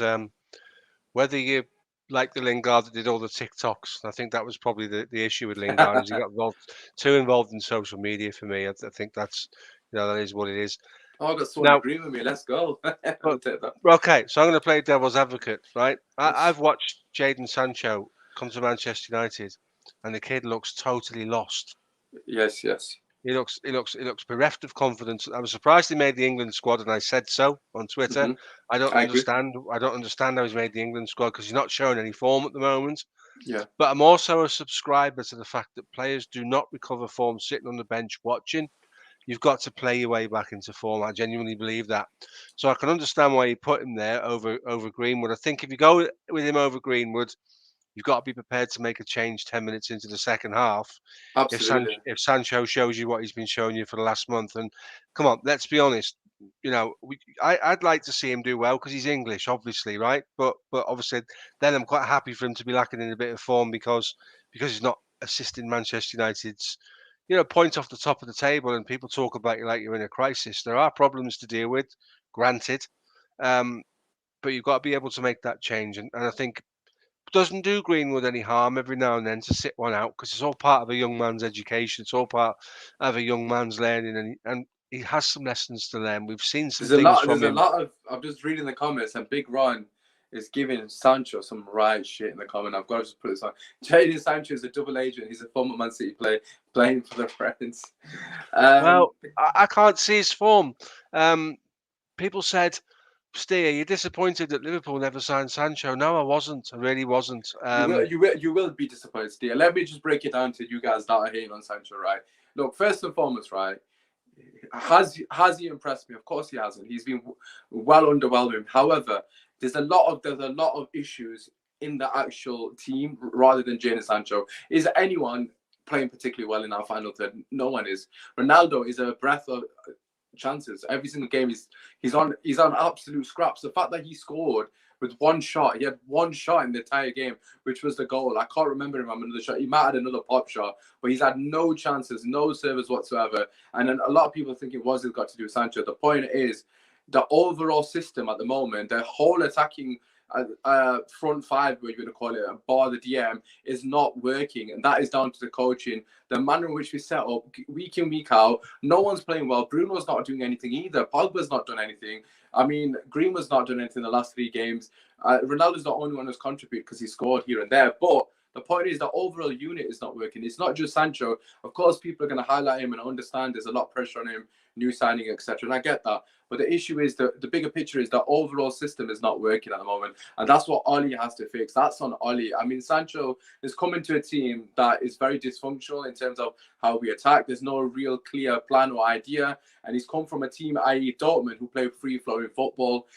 whether you like the Lingard that did all the TikToks, I think that was probably the issue with Lingard. Is he got too involved in social media for me. I think that's that is what it is. Oh, I've got someone agree with me. Let's go. Okay, so I'm going to play devil's advocate, right? I've watched Jadon Sancho come to Manchester United, and the kid looks totally lost. Yes. He looks bereft of confidence. I was surprised he made the England squad, and I said so on Twitter. Hmm. I don't I agree. understand. I don't understand how he's made the England squad because he's not showing any form at the moment. Yeah, But I'm also a subscriber to the fact that players do not recover form sitting on the bench watching. You've got to play your way back into form. I genuinely believe that. So I can understand why you put him there over Greenwood. I think if you go with him over Greenwood, you've got to be prepared to make a change 10 minutes into the second half. absolutely. If Sancho shows you what he's been showing you for the last month, and come on, let's be honest. I'd like to see him do well because he's English, obviously, right? But obviously, then I'm quite happy for him to be lacking in a bit of form because he's not assisting Manchester United's point off the top of the table, and people talk about you like you're in a crisis. There are problems to deal with, granted, um, but you've got to be able to make that change. And I think it doesn't do Greenwood any harm every now and then to sit one out because it's all part of a young man's education. It's all part of a young man's learning, and he has some lessons to learn. We've seen some There's a things lot. from There's a him. lot of. I'm just reading the comments, and Big Ron is giving Sancho some right shit in the comment. I've got to just put this on. Jadon Sancho is a double agent. He's a former Man City player playing for the Friends. Well, I can't see his form. People said, Steer, you're disappointed that Liverpool never signed Sancho. No, I wasn't. I really wasn't. You will be disappointed, Steve. Let me just break it down to you guys that are hating on Sancho, right? Look, first and foremost, right? Has he impressed me? Of course he hasn't. He's been well underwhelming. However, there's a lot of issues in the actual team rather than Jadon Sancho. Is anyone playing particularly well in our final third? No one is. Ronaldo is a breath of chances. Every single game he's on absolute scraps. The fact that he scored with one shot, he had one shot in the entire game, which was the goal. I can't remember him having another shot. He might have had another pop shot, but he's had no chances, no serves whatsoever. And then a lot of people think it was got to do with Sancho. The point is, the overall system at the moment, the whole attacking front five, what you're going to call it, bar the DM, is not working, and that is down to the coaching, the manner in which we set up week in, week out. No one's playing well. Bruno's not doing anything either. Pogba's not done anything. I mean, Greenwood's not done anything in the last 3 games. Ronaldo's the only one who's contributed because he scored here and there. But the point is the overall unit is not working. It's not just Sancho. Of course, people are going to highlight him and understand there's a lot of pressure on him, new signing, etc. And I get that. But the issue is the bigger picture is the overall system is not working at the moment. And that's what Oli has to fix. That's on Oli. I mean, Sancho is coming to a team that is very dysfunctional in terms of how we attack. There's no real clear plan or idea. And he's come from a team, i.e. Dortmund, who play free-flowing football,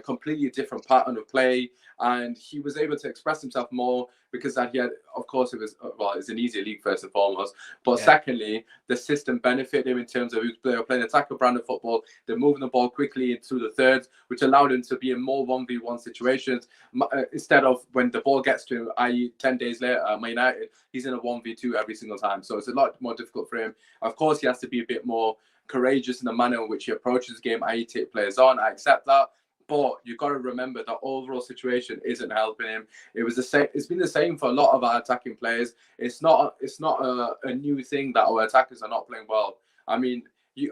completely different pattern of play. And he was able to express himself more because that he had, of course, it's an easier league first and foremost. But secondly, the system benefited him in terms of they were playing attacker brand of football. They're moving the ball quickly into the thirds, which allowed him to be in more 1v1 situations instead of when the ball gets to him, i.e. 10 days later, Man United, he's in a 1v2 every single time. So it's a lot more difficult for him. Of course, he has to be a bit more courageous in the manner in which he approaches the game, i.e. take players on. I accept that. But you've got to remember the overall situation isn't helping him. It was the same. It's been the same for a lot of our attacking players. It's not a new thing that our attackers are not playing well. I mean,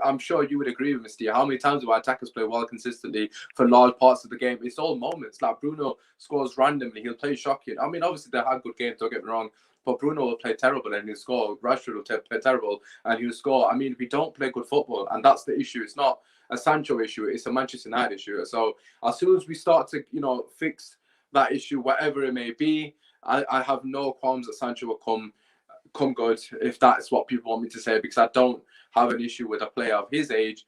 I'm sure you would agree with me, Steve. How many times do our attackers play well consistently for large parts of the game? It's all moments. Like Bruno scores randomly. He'll play shocking. I mean, obviously they had good games, don't get me wrong. But Bruno will play terrible and he'll score. Rashford will play terrible and he'll score. I mean, we don't play good football. And that's the issue. It's not a Sancho issue. It's a Manchester United issue. So as soon as we start to, fix that issue, whatever it may be, I have no qualms that Sancho will come good, if that's what people want me to say, because I don't have an issue with a player of his age,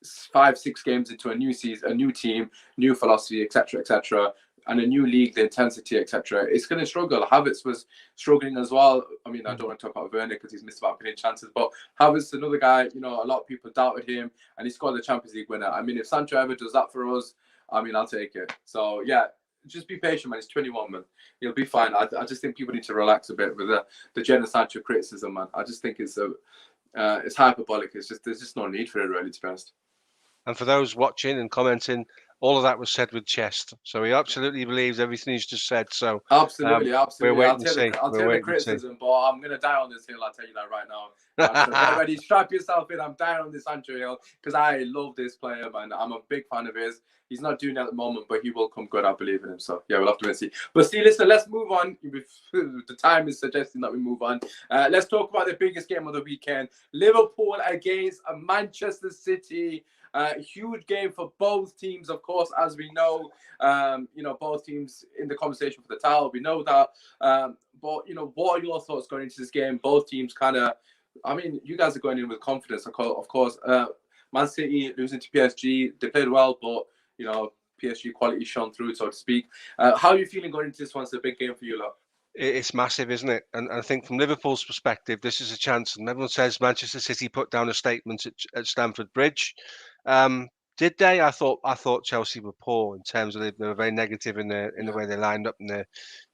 5-6 games into a new season, a new team, new philosophy, etc., and a new league, the intensity, etc. It's going to struggle. Havertz was struggling as well. I mean, I don't want to talk about Werner because he's missed about billion chances, but Havertz, another guy, a lot of people doubted him, and he scored the Champions League winner. I mean, if Sancho ever does that for us, I mean, I'll take it. So, yeah, just be patient, man. He's 21, man. He'll be fine. I just think people need to relax a bit with the Jadon Sancho criticism, man. I just think it's hyperbolic. There's just no need for it, really, to be honest. And for those watching and commenting, all of that was said with chest. So he absolutely believes everything he's just said. So Absolutely, we're absolutely. waiting to see. I'll We're take the waiting to see. criticism, but I'm gonna die on this hill. I'll tell you that right now. Man. So get ready, strap yourself in. I'm dying on this Sancho hill because I love this player, man. I'm a big fan of his. He's not doing it at the moment, but he will come good. I believe in him. So yeah, we'll have to wait and see. But see, listen, let's move on. The time is suggesting that we move on. Let's talk about the biggest game of the weekend: Liverpool against Manchester City. Huge game for both teams, of course, as we know. Both teams in the conversation for the title. We know that. But what are your thoughts going into this game? Both teams kind of. I mean, you guys are going in with confidence, of course. Man City losing to PSG, they played well, but PSG quality shone through, so to speak. How are you feeling going into this one? It's a big game for you lot. It's massive, isn't it? And I think from Liverpool's perspective, this is a chance. And everyone says Manchester City put down a statement at Stamford Bridge. Did they? I thought Chelsea were poor in terms of they were very negative in the way they lined up and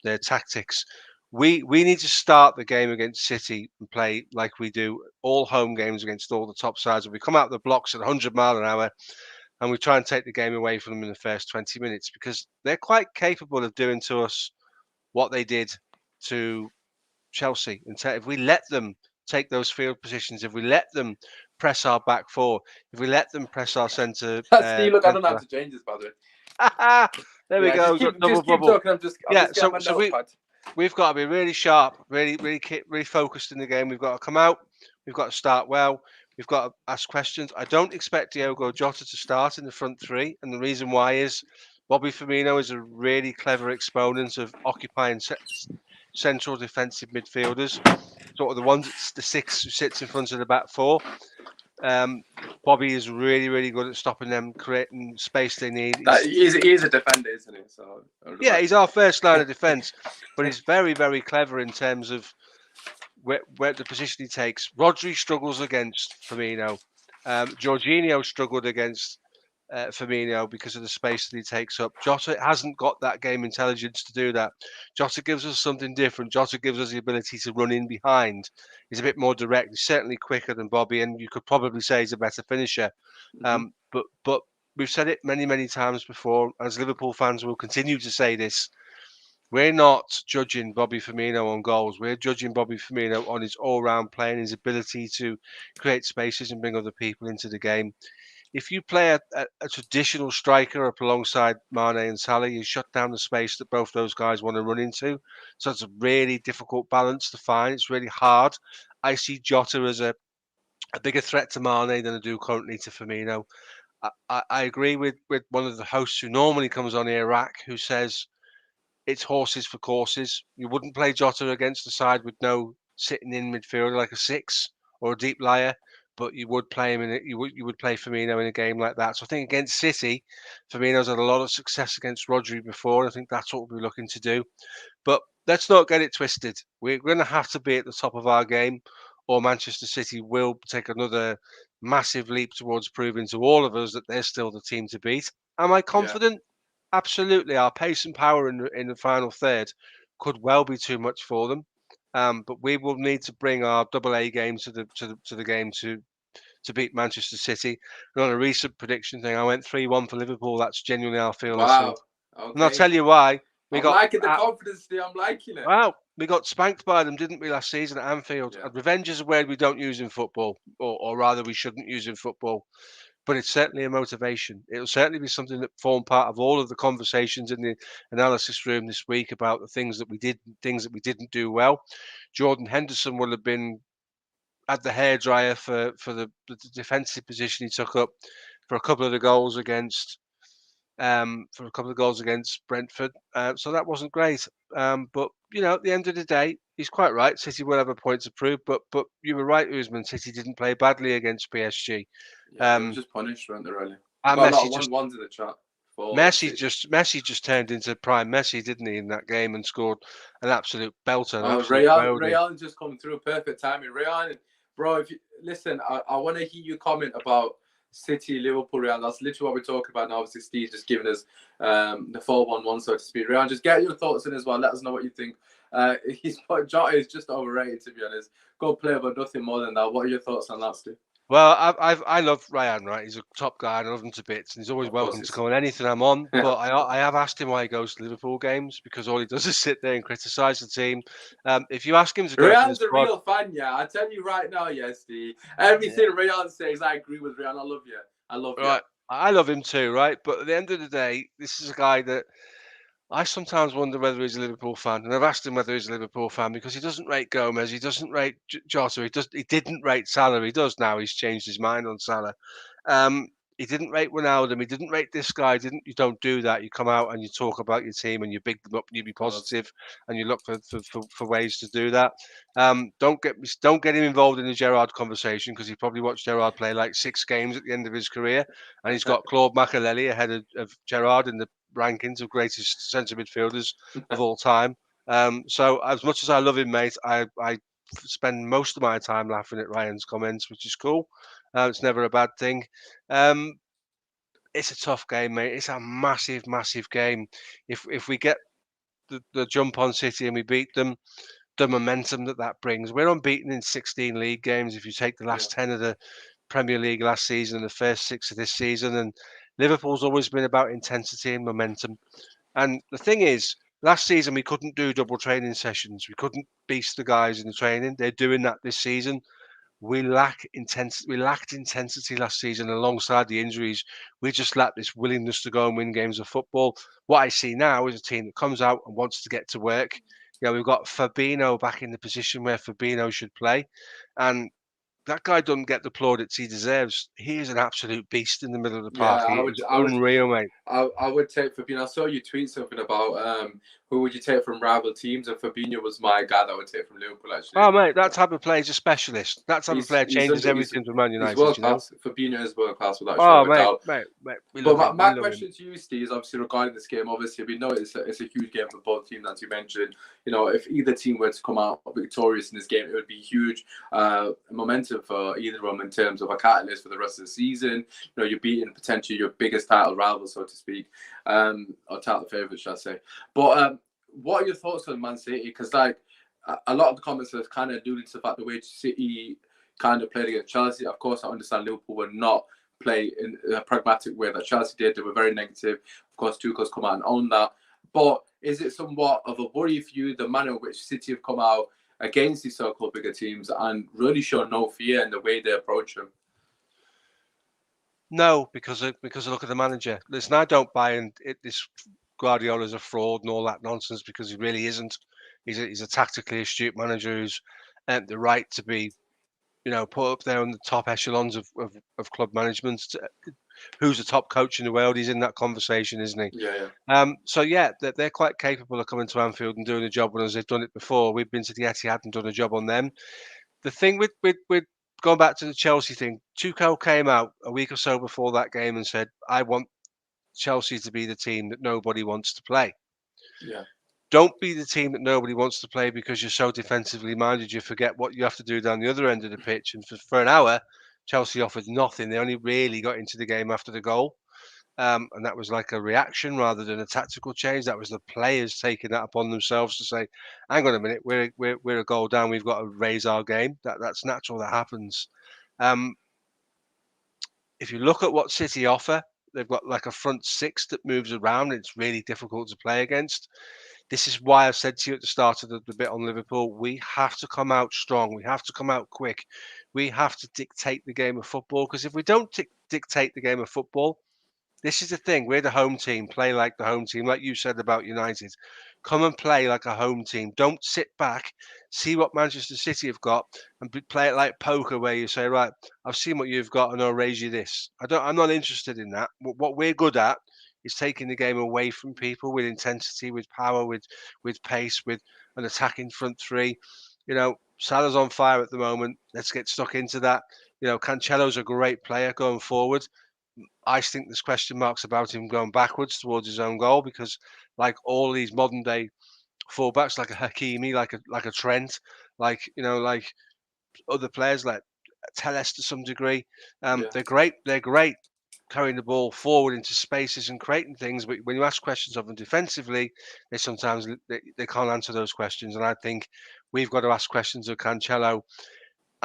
their tactics. We need to start the game against City and play like we do all home games against all the top sides. We come out the blocks at 100 mile an hour and we try and take the game away from them in the first 20 minutes because they're quite capable of doing to us what they did to Chelsea. If we let them take those field positions, if we let them press our back four, if we let them press our centre. See, look, I don't have to change this, by the way. There we go. Just keep talking. I'm just getting my notepad. We've got to be really sharp, really focused in the game. We've got to come out. We've got to start well. We've got to ask questions. I don't expect Diogo Jota to start in the front three, and the reason why is Bobby Firmino is a really clever exponent of occupying central defensive midfielders, sort of the six who sits in front of the back four. Bobby is really good at stopping them creating space they need. He's a defender, isn't he? So yeah, he's our first line of defence, but he's very clever in terms of where the position he takes. Rodri struggles against Firmino. Jorginho struggled against Firmino because of the space that he takes up. Jota hasn't got that game intelligence to do that. Jota gives us something different. Jota gives us the ability to run in behind. He's a bit more direct. He's certainly quicker than Bobby, and you could probably say he's a better finisher. But we've said it many times before. As Liverpool fans will continue to say this. We're not judging Bobby Firmino on goals. We're judging Bobby Firmino on his all-round play and his ability to create spaces and bring other people into the game. If you play a traditional striker up alongside Mane and Salah, you shut down the space that both those guys want to run into. So it's a really difficult balance to find. It's really hard. I see Jota as a bigger threat to Mane than I do currently to Firmino. I agree with one of the hosts who normally comes on here, Rack, who says it's horses for courses. You wouldn't play Jota against the side with no sitting in midfield like a six or a deep liar, but you would play him in it. You would play Firmino in a game like that. So I think against City, Firmino's had a lot of success against Rodri before. And I think that's what we're looking to do. But let's not get it twisted. We're going to have to be at the top of our game, or Manchester City will take another massive leap towards proving to all of us that they're still the team to beat. Am I confident? Absolutely, our pace and power in the final third could well be too much for them, but we will need to bring our double A game to the game to beat Manchester City. And on a recent prediction thing, I went 3-1 for Liverpool. That's genuinely how I feel this week. Okay. And I'll tell you why. I'm liking the confidence there. I'm liking it. Wow, we got spanked by them, didn't we, last season at Anfield? Yeah. Revenge is a word we don't use in football, or rather, we shouldn't use in football. But it's certainly a motivation. It'll certainly be something that formed part of all of the conversations in the analysis room this week about the things that we didn't do well. Jordan Henderson will have been at the hairdryer for the defensive position he took up for a couple of the goals against Brentford. So that wasn't great. But at the end of the day, he's quite right. City will have a point to prove. But you were right, Usman. City didn't play badly against PSG. Yeah, they were just punished, weren't they? Really. And got a lot of ones in the chat. Messi just turned into prime Messi, didn't he, in that game and scored an absolute belter. Rayan just come through, perfect timing. Rayan, bro, if you listen, I want to hear you comment about City, Liverpool, Real. That's literally what we're talking about now. Obviously, Steve's just giving us the 4-1-1, so to speak. Rayan, just get your thoughts in as well. Let us know what you think. Jota is just overrated, to be honest. Good player, but nothing more than that. What are your thoughts on that, Steve? Well, I love Ryan, right? He's a top guy, and I love him to bits, and he's always Of course, welcome to it's come on anything I'm on. yeah. But I have asked him why he goes to Liverpool games because all he does is sit there and criticise the team. If you ask him to go to the Rayhan's a squad, real fan, yeah. I tell you right now, yes, D. yeah, Everything Rayhan says, I agree with Rayhan. I love you. I love you. right, I love him too, right? But at the end of the day, this is a guy that I sometimes wonder whether he's a Liverpool fan, and I've asked him whether he's a Liverpool fan because he doesn't rate Gomez, he doesn't rate Jota, he didn't rate Salah, he does now. He's changed his mind on Salah. Um, he didn't rate Ronaldo, he didn't rate this guy. Didn't you? Don't do that. You come out and you talk about your team and you big them up, and you be Of course. positive, and you look for ways to do that. Don't get him involved in the Gerrard conversation because he probably watched Gerrard play like 6 games at the end of his career, and he's got Claude Makelele ahead of Gerrard in the rankings of greatest centre midfielders of all time. So as much as I love him, mate, I spend most of my time laughing at Ryan's comments, which is cool. It's never a bad thing. Um, it's a tough game, mate. It's a massive, massive game. If we get the jump on City and we beat them, the momentum that brings. We're unbeaten in 16 league games. If you take the Yeah. last 10 of the Premier League last season and the first 6 of this season, and Liverpool's always been about intensity and momentum. And the thing is, last season we couldn't do double training sessions. We couldn't beast the guys in the training. They're doing that this season. We lacked intensity last season alongside the injuries. We just lacked this willingness to go and win games of football. What I see now is a team that comes out and wants to get to work. We've got Fabinho back in the position where Fabinho should play, and that guy doesn't get the plaudits he deserves. He is an absolute beast in the middle of the park. Yeah, He is unreal, mate. I would take Fabinho. I saw you tweet something about who would you take from rival teams, and Fabinho was my guy that I would take from Liverpool. Actually, Oh, mate, that type of player is a specialist. That type of player he's changes under everything for Man he's United, world you know. class. Fabinho is world class without a shadow Oh, of a doubt. mate, we But love him. my We love him. question to you, Steve, is obviously regarding this game. Obviously, we know it's a huge game for both teams, as you mentioned. You know, if either team were to come out victorious in this game, it would be huge momentum for either of them in terms of a catalyst for the rest of the season. You know, you're beating potentially your biggest title rival, so to speak, or title favourite, should I say. But what are your thoughts on Man City? Because, like, a lot of the comments have kind of alluded to the fact the way City kind of played against Chelsea. Of course, I understand Liverpool were not play in a pragmatic way that Chelsea did. They were very negative. Of course, Tuchel's come out and owned that. But is it somewhat of a worry for you, the manner in which City have come out against these so-called bigger teams and really show no fear in the way they approach them? No, because I look at the manager. Listen, I don't buy in this Guardiola's a fraud and all that nonsense because he really isn't. He's a tactically astute manager who's earned the right to be, put up there on the top echelons of club management. Who's the top coach in the world? He's in that conversation, isn't he? Yeah, So yeah, they're quite capable of coming to Anfield and doing a job on us. They've done it before. We've been to the Etihad and done a job on them. The thing with going back to the Chelsea thing, Tuchel came out a week or so before that game and said, "I want Chelsea to be the team that nobody wants to play. yeah, Don't be the team that nobody wants to play because you're so defensively minded. You forget what you have to do down the other end of the pitch." And for an hour, Chelsea offered nothing. They only really got into the game after the goal. And that was like a reaction rather than a tactical change. That was the players taking that upon themselves to say, "Hang on a minute, we're a goal down. We've got to raise our game." That's natural. That happens. Um, if you look at what City offer, they've got like a front six that moves around. It's really difficult to play against. This is why I've said to you at the start of the bit on Liverpool, we have to come out strong. We have to come out quick. We have to dictate the game of football because if we don't dictate the game of football, this is the thing. We're the home team. Play like the home team, like you said about United. Come and play like a home team. Don't sit back. See what Manchester City have got, and play it like poker, where you say, "Right, I've seen what you've got, and I'll raise you this." I'm not interested in that. What we're good at is taking the game away from people with intensity, with power, with pace, with an attacking front three. Salah's on fire at the moment. Let's get stuck into that. Cancelo's a great player going forward. I think there's question marks about him going backwards towards his own goal because, like all these modern day fullbacks, like a Hakimi, like a Trent, like other players like Telles to some degree, yeah. they're great. They're great carrying the ball forward into spaces and creating things. But when you ask questions of them defensively, they sometimes they can't answer those questions. And I think we've got to ask questions of Cancelo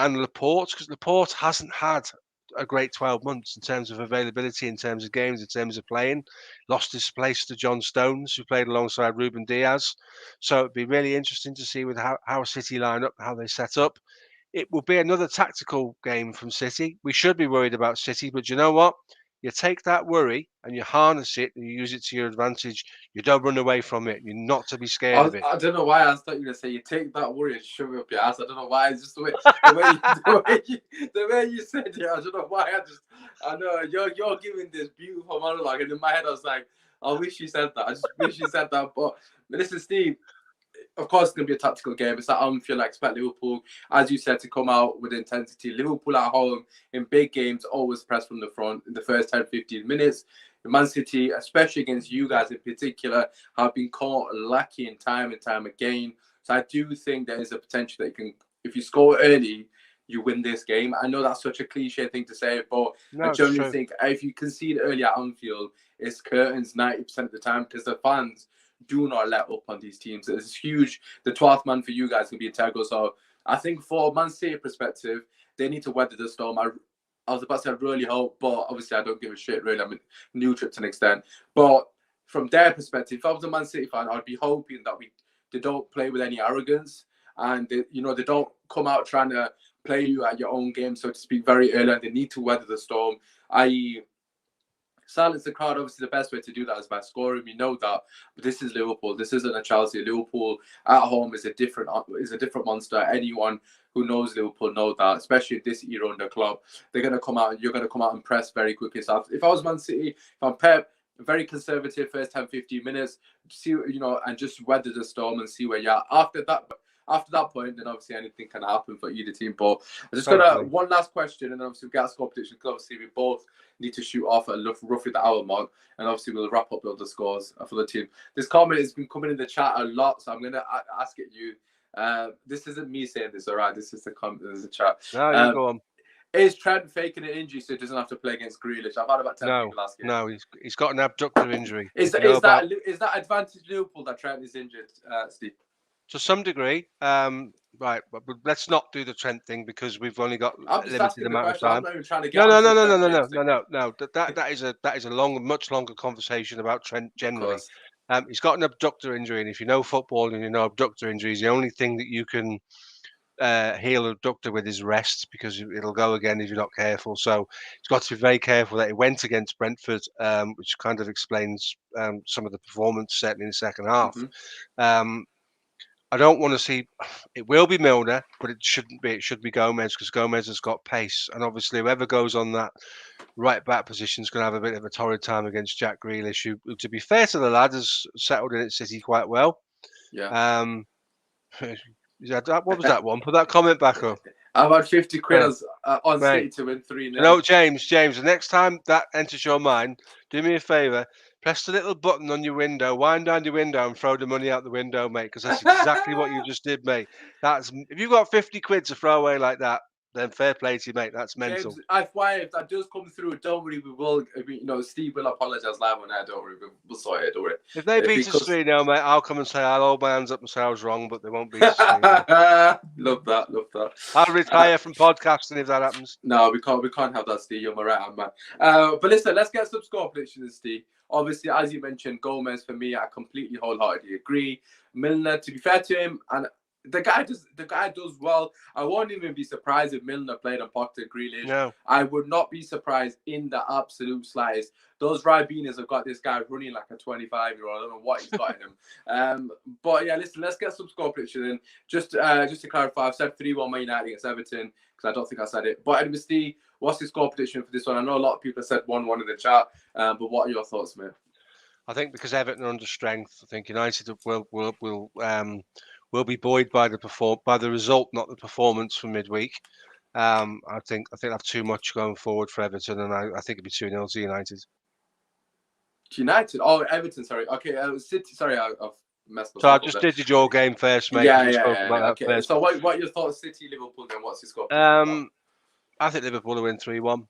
and Laporte, because Laporte hasn't had a great 12 months in terms of availability, in terms of games, in terms of playing. Lost his place to John Stones, who played alongside Ruben Diaz. So it'd be really interesting to see with how City line up, how they set up. It will be another tactical game from City. We should be worried about City, but you know what? You take that worry and you harness it and you use it to your advantage. You don't run away from it. You're not to be scared of it. I don't know why I thought you were gonna say you take that worry and shove it up your ass. I don't know why. It's just the way you said it. I don't know why. I know you're giving this beautiful monologue, and in my head I was like, I wish you said that. I just wish you said that. But listen, Steve. Of course, it's going to be a tactical game. It's at Anfield. I expect Liverpool, as you said, to come out with intensity. Liverpool at home in big games always press from the front in the first 10, 15 minutes. Man City, especially against you guys in particular, have been caught lacking time and time again. So I do think there is a potential that you can, if you score early, you win this game. I know that's such a cliche thing to say, but I generally think if you concede early at Anfield, it's curtains 90% of the time because the fans do not let up on these teams. It's huge. The 12th man for you guys can be integral. So I think for Man City perspective, they need to weather the storm. I was about to say I really hope, but obviously I don't give a shit really. I'm neutral to an extent. But from their perspective, if I was a Man City fan, I'd be hoping that they don't play with any arrogance and they don't come out trying to play you at your own game, so to speak, very early, and they need to weather the storm, i.e. silence the crowd. Obviously, the best way to do that is by scoring. We know that, but this is Liverpool. This isn't a Chelsea. Liverpool at home is a different monster. Anyone who knows Liverpool know that, especially this era under Klopp. They're going to come out, and you're going to come out and press very quickly. So if I was Man City, if I'm Pep, very conservative first 10, 15 minutes, see and just weather the storm and see where you're at. After that point, then obviously anything can happen for either team. But I just got one last question, and obviously we've got score prediction because obviously we both need to shoot off at roughly the hour mark, and obviously we'll wrap up with the scores for the team. This comment has been coming in the chat a lot, so I'm going to ask it you. This isn't me saying this, all right? This is the comment in the chat. No, you go on. Is Trent faking an injury so he doesn't have to play against Grealish? I've had about 10 people asking. No, he's got an abductor injury. Is that advantage Liverpool that Trent is injured, Steve? To some degree, right. But let's not do the Trent thing because we've only got a limited amount of time. I'm not even trying to get No. That is a much longer conversation about Trent generally. He's got an abductor injury, and if you know football and you know abductor injuries, the only thing that you can heal abductor with is rest because it'll go again if you're not careful. So he's got to be very careful that he went against Brentford, which kind of explains some of the performance certainly in the second half. Mm-hmm. I don't want to see it will be Milner, but it shouldn't be. It should be Gomez because Gomez has got pace, and obviously whoever goes on that right back position is going to have a bit of a torrid time against Jack Grealish, who to be fair to the lad, has settled in at City quite well. Yeah. What was that one? Put that comment back up. How about 50 quid on City to win 3-0? No, James, the next time that enters your mind, do me a favour. Press the little button on your window, wind down your window and throw the money out the window, mate, because that's exactly what you just did, mate. If you've got 50 quid to throw away like that, then fair play to you, mate. That's mental. James, if that does come through, don't worry, we will. Steve will apologise live on air. Don't worry, we'll sort it. Don't worry. If they beat us 3-0, mate, I'll come and say I'll hold my hands up and say I was wrong, but they won't beat us 3-0. Love that. I'll retire from podcasting if that happens. No, we can't have that, Steve. You're my right hand man. But listen, let's get some score predictions, Steve. Obviously, as you mentioned, Gomez for me, I completely wholeheartedly agree. Milner, to be fair to him, and the guy does well. I won't even be surprised if Milner played on Potter Grealish. No. I would not be surprised in the absolute slightest. Those Ribenas have got this guy running like a 25-year-old. I don't know what he's got in him. But yeah, listen, let's get some score prediction in. Just to clarify, I've said 3-1 Man United against Everton because I don't think I said it. But anyway, Steve, what's the score prediction for this one? I know a lot of people have said 1-1 in the chat, but what are your thoughts, mate? I think because Everton are under strength, I think United will be buoyed by the result, not the performance from midweek. I think I have too much going forward for Everton, and I think it'd be 2-0 to United. United? Oh, Everton. Sorry. Okay, City. Sorry, I've messed up. So I just did your game first, mate. Yeah. Okay. First. So what are your thoughts? City, Liverpool. Then what's your score? I think Liverpool will win 3-1.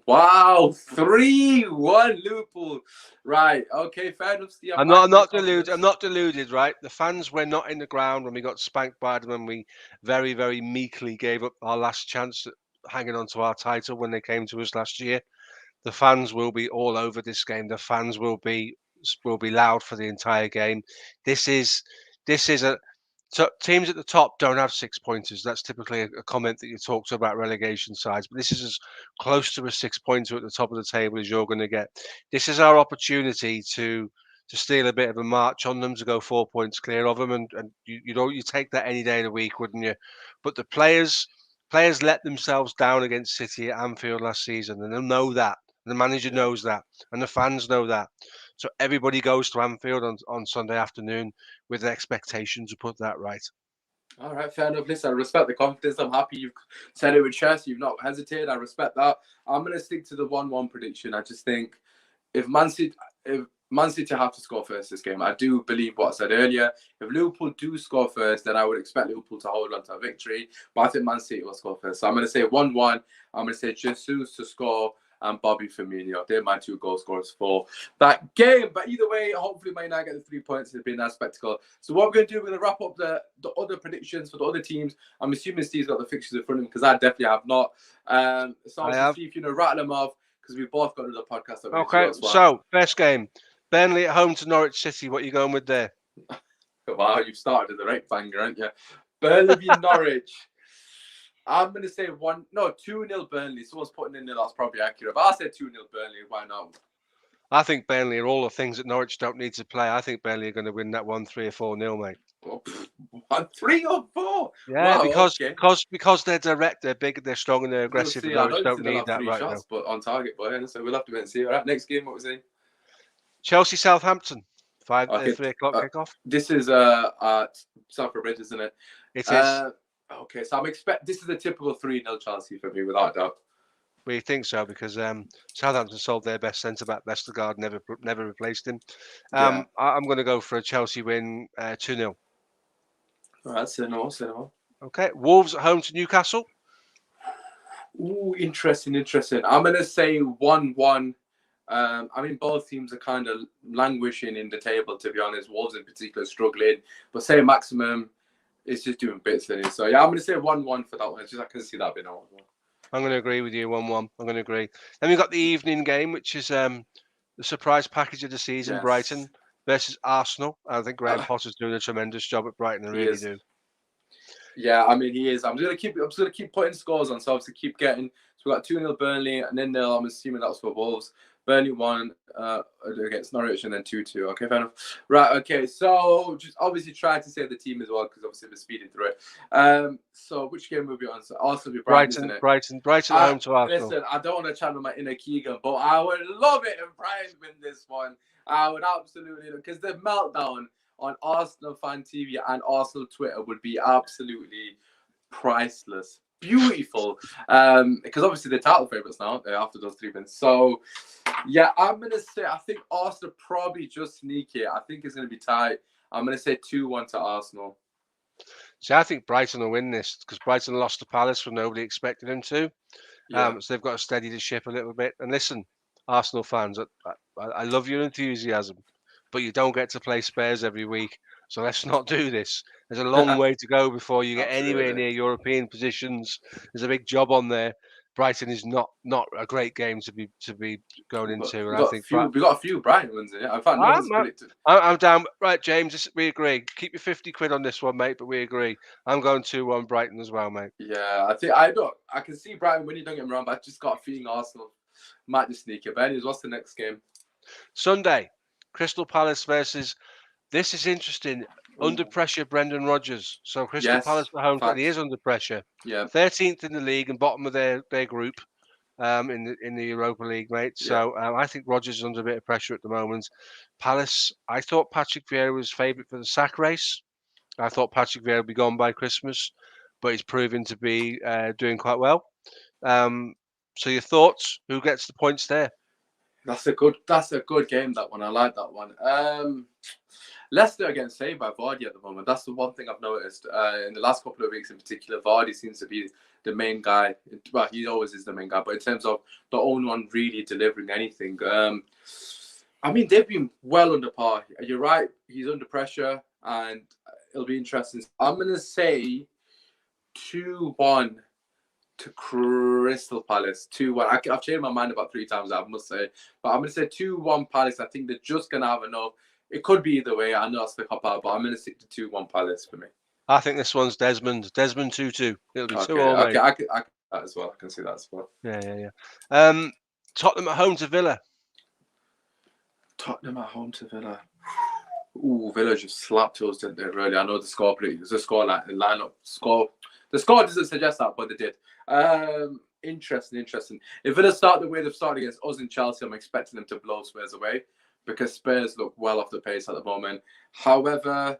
Wow, 3-1 Liverpool. Right, okay, fair enough, Steve. I'm not deluded. I'm not deluded, right? The fans were not in the ground when we got spanked by them, and we very, very meekly gave up our last chance at hanging on to our title when they came to us last year. The fans will be all over this game. The fans will be loud for the entire game. This is a so teams at the top don't have 6 pointers. That's typically a comment that you talk to about relegation sides. But this is as close to a 6 pointer at the top of the table as you're going to get. This is our opportunity to steal a bit of a march on them, to go 4 points clear of them, and you take that any day of the week, wouldn't you? But the players let themselves down against City at Anfield last season, and they'll know that. The manager knows that, and the fans know that. So everybody goes to Anfield on Sunday afternoon with the expectation to put that right. All right, fair enough. Listen, I respect the confidence. I'm happy you've said it with chest. You've not hesitated. I respect that. I'm going to stick to the 1-1 prediction. I just think if Man City have to score first this game, I do believe what I said earlier. If Liverpool do score first, then I would expect Liverpool to hold on to a victory. But I think Man City will score first. So I'm going to say 1-1. I'm going to say Jesus to score and Bobby Firmino. They're my 2 goal scorers for that game. But either way, hopefully Man United get the 3 points. It's been a nice spectacle. So what we're going to do, we're going to wrap up the other predictions for the other teams. I'm assuming Steve's got the fixtures in front of him because I definitely have not. So Steve, rattle them off because we both got another podcast. Okay, so first game, Burnley at home to Norwich City. What are you going with there? Wow, you've started at the right banger, aren't you? Burnley v Norwich. I'm going to say 2-0 Burnley. Someone's putting in there, that's probably accurate. But I'll say 2-0 Burnley. Why not? I think Burnley are all the things that Norwich don't need to play. I think Burnley are going to win that 1-3 or 4-0, mate. 3 or 4? Yeah, wow, because they're direct, they're big, they're strong, and they're aggressive. See, Norwich don't need that right shots, now. But on target, but so we'll have to wait and see. All right, next game, what was it? Chelsea Southampton, 3 o'clock kickoff. This is at Stamford Bridge, isn't it? It is. Okay, so this is a typical 3-0 Chelsea for me, without doubt. We think so because Southampton sold their best centre back. Vestergaard never replaced him. I'm going to go for a Chelsea win, 2-0. All right, say no. Okay, Wolves at home to Newcastle. Ooh, interesting. I'm going to say 1-1. I mean, both teams are kind of languishing in the table, to be honest. Wolves in particular struggling, but say maximum is just doing bits in it. So yeah, I'm going to say 1-1 for that one. I can see that being a 1-1. I'm going to agree with you, 1-1. I'm going to agree. Then we've got the evening game, which is the surprise package of the season, yes. Brighton versus Arsenal. I think Graham Potter's doing a tremendous job at Brighton. I really do. Yeah, I mean, he is. I'm just gonna keep putting scores on, so obviously keep getting. So we got 2-0 Burnley, and then I'm assuming that was for Wolves. Burnley won against Norwich, and then 2-2. Okay, fair enough. Right, okay. So just obviously try to save the team as well, because obviously we're speeding through it. So which game will be on? So Arsenal will be Brighton, isn't it? Brighton home to Arsenal. Listen, I don't want to channel my inner Keegan, but I would love it if Brighton win this one. I would absolutely, because the meltdown on Arsenal Fan TV and Arsenal Twitter would be absolutely priceless. Beautiful. Because obviously they're title favourites now after those 3 wins. So, yeah, I'm going to say, I think Arsenal probably just sneak it. I think it's going to be tight. I'm going to say 2-1 to Arsenal. See, I think Brighton will win this because Brighton lost to Palace when nobody expected them to. So they've got to steady the ship a little bit. And listen, Arsenal fans, I love your enthusiasm, but you don't get to play Spurs every week. So let's not do this. There's a long way to go before you get anywhere near European positions. There's a big job on there. Brighton is not a great game to be going into. We got a few Brighton wins in it. In fact, no one's predicted. I'm down. Right, James, we agree. Keep your 50 quid on this one, mate, but we agree. I'm going 2-1 Brighton as well, mate. Yeah, I can see Brighton winning, don't get me wrong, but I just got a feeling Arsenal might just sneak it. But anyways, what's the next game? Sunday, Crystal Palace versus, this is interesting, under pressure Brendan Rodgers. So Crystal Palace at home, but he is under pressure. Yeah. 13th in the league and bottom of their group in the Europa League, mate. So I think Rodgers is under a bit of pressure at the moment. Palace, I thought Patrick Vieira was favourite for the sack race. I thought Patrick Vieira would be gone by Christmas, but he's proven to be doing quite well. So your thoughts? Who gets the points there? That's a good game, that one. I like that one. Leicester are getting saved by Vardy at the moment. That's the one thing I've noticed in the last couple of weeks in particular. Vardy seems to be the main guy. Well, he always is the main guy, but in terms of the only one really delivering anything, I mean, they've been well under par. You're right. He's under pressure, and it'll be interesting. I'm going to say 2-1 to Crystal Palace. 2-1. I've changed my mind about 3 times, I must say. But I'm going to say 2-1 Palace. I think they're just going to have enough. It could be either way. I know that's the cop-out, but I'm going to stick to 2-1 Palace for me. I think this one's Desmond. Desmond 2-2. It'll be 2-2, okay. I can that as well. I can see that as well. Yeah. Tottenham at home to Villa. Tottenham at home to Villa. Ooh, Villa just slapped us, didn't they? Really, I know the score, the score doesn't suggest that, but they did. Interesting. If Villa start the way they've started against us in Chelsea, I'm expecting them to blow Spurs away because Spurs look well off the pace at the moment. However,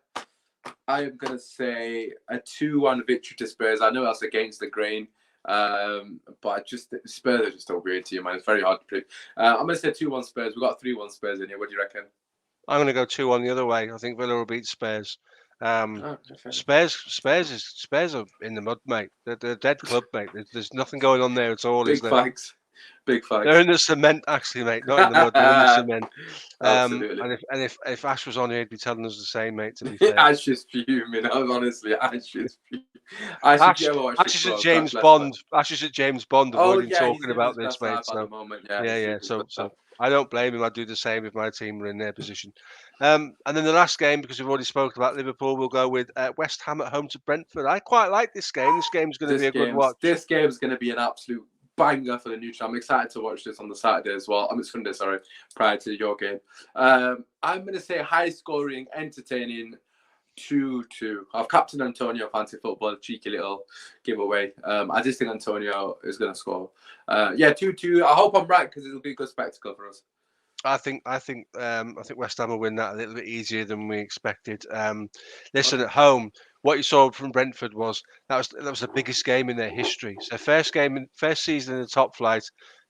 I am going to say a 2-1 victory to Spurs. I know that's against the grain, but Spurs are just a weird team, man. It's very hard to predict. I'm going to say 2-1 Spurs. We've got 3-1 Spurs in here. What do you reckon? I'm going to go 2-1 the other way. I think Villa will beat Spurs. Spurs are in the mud, mate. They're a dead club, mate. There's nothing going on there at all. Big facts. They're in the cement, actually, mate. Not in the mud. They're in the cement. Absolutely. And if Ash was on here, he'd be telling us the same, mate. To be fair, Ash is fuming. Honestly, Ash is fuming. Ash is at James Bond. Ash is at James Bond avoiding talking about this, mate. So yeah. So I don't blame him. I'd do the same if my team were in their position. And then the last game, because we've already spoken about Liverpool, we'll go with West Ham at home to Brentford. I quite like this game. This game's going to be a good watch. This game's going to be an absolute banger for the neutral. I'm excited to watch this on the Saturday as well. I'm Sunday, sorry, prior to your game. I'm going to say high scoring, entertaining 2-2. I've captained Antonio fantasy football, cheeky little giveaway. I just think Antonio is going to score. 2-2. I hope I'm right because it'll be a good spectacle for us. I think West Ham will win that a little bit easier than we expected. Listen, at home, what you saw from Brentford was that was the biggest game in their history. So first season in the top flight,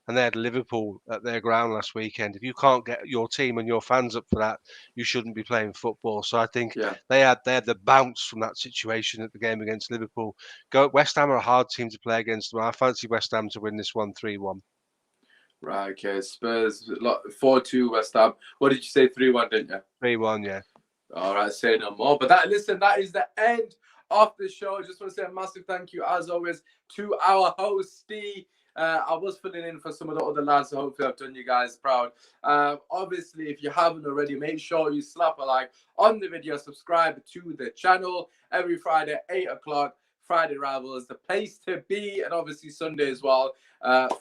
and they had Liverpool at their ground last weekend. If you can't get your team and your fans up for that, you shouldn't be playing football. So I think they had the bounce from that situation at the game against Liverpool. West Ham are a hard team to play against them. I fancy West Ham to win this one 3-1. Right, okay. Spurs 4-2 West Ham. What did you say? 3-1, didn't you? 3-1, yeah. All right, say no more. But that is the end of the show. I just want to say a massive thank you, as always, to our host, Steve. I was filling in for some of the other lads, so hopefully I've done you guys proud. Obviously, if you haven't already, make sure you slap a like on the video, subscribe to the channel every Friday, 8 o'clock. Friday Rivals, the place to be, and obviously Sunday as well,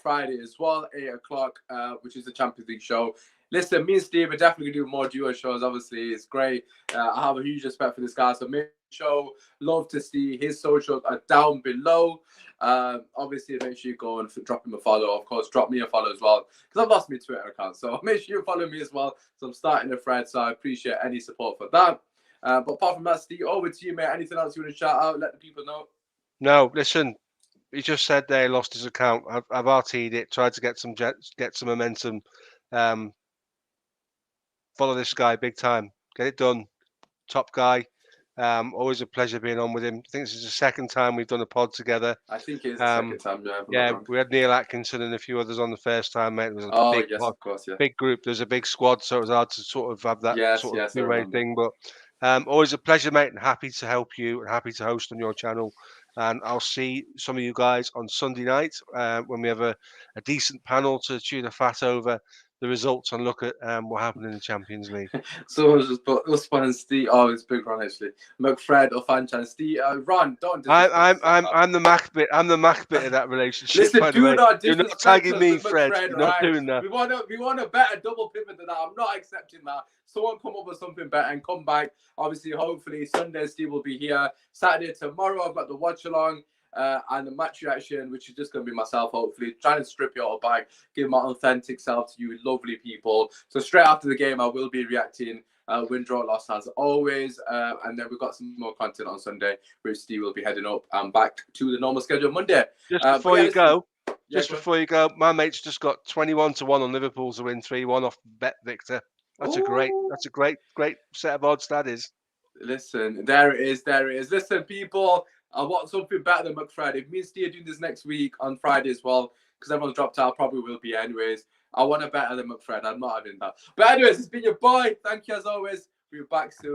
Friday as well, 8 o'clock, which is the Champions League show. Listen, me and Steve are definitely going to do more duo shows. Obviously, it's great. I have a huge respect for this guy, so make sure, love to see his socials are down below. Obviously, make sure you go and drop him a follow. Of course, drop me a follow as well, because I've lost my Twitter account, so make sure you follow me as well. So I'm starting a thread, so I appreciate any support for that. But apart from that, Steve, over to you, mate. Anything else you want to shout out? Let the people know. No, listen. He just said there he lost his account. I've RT'd it, tried to get some momentum. Follow this guy big time. Get it done. Top guy. Always a pleasure being on with him. I think this is the second time we've done a pod together. I think it is the second time. We had Neil Atkinson and a few others on the first time, mate. It was of course, big group. There's a big squad, so it was hard to sort of have that sort of two-way thing. But always a pleasure, mate, and happy to help you and happy to host on your channel. And I'll see some of you guys on Sunday night when we have a decent panel to chew the fat over the results and look at what happened in the Champions League. So it was just Usman and Steve. Oh, it's big Ron actually. McFred or Fanchan. Steve, Ron, don't. I'm the Mac bit. I'm the Mac bit of that relationship. Listen, you're not tagging me, Fred. You're not doing that. We want a better double pivot than that. I'm not accepting that. Someone come up with something better and come back. Obviously, hopefully Sunday Steve will be here. Saturday tomorrow I've got the watch along. And the match reaction, which is just going to be myself, hopefully, trying to strip it all back, give my authentic self to you lovely people. So straight after the game, I will be reacting, win, draw, loss, as always. And then we've got some more content on Sunday, which Steve will be heading up and back to the normal schedule Monday. Just before you go, Just go on. before you go, my mate's just got 21-1 on Liverpool to win 3-1 off Bet Victor. That's a great set of odds. That is. Listen, there it is. There it is. Listen, people, I want something better than McFriday. If me and Steve are doing this next week on Friday as well, because everyone's dropped out, probably will be anyways. I want a better than McFred. I'm not having that. But anyways, it's been your boy. Thank you as always. We'll be back soon.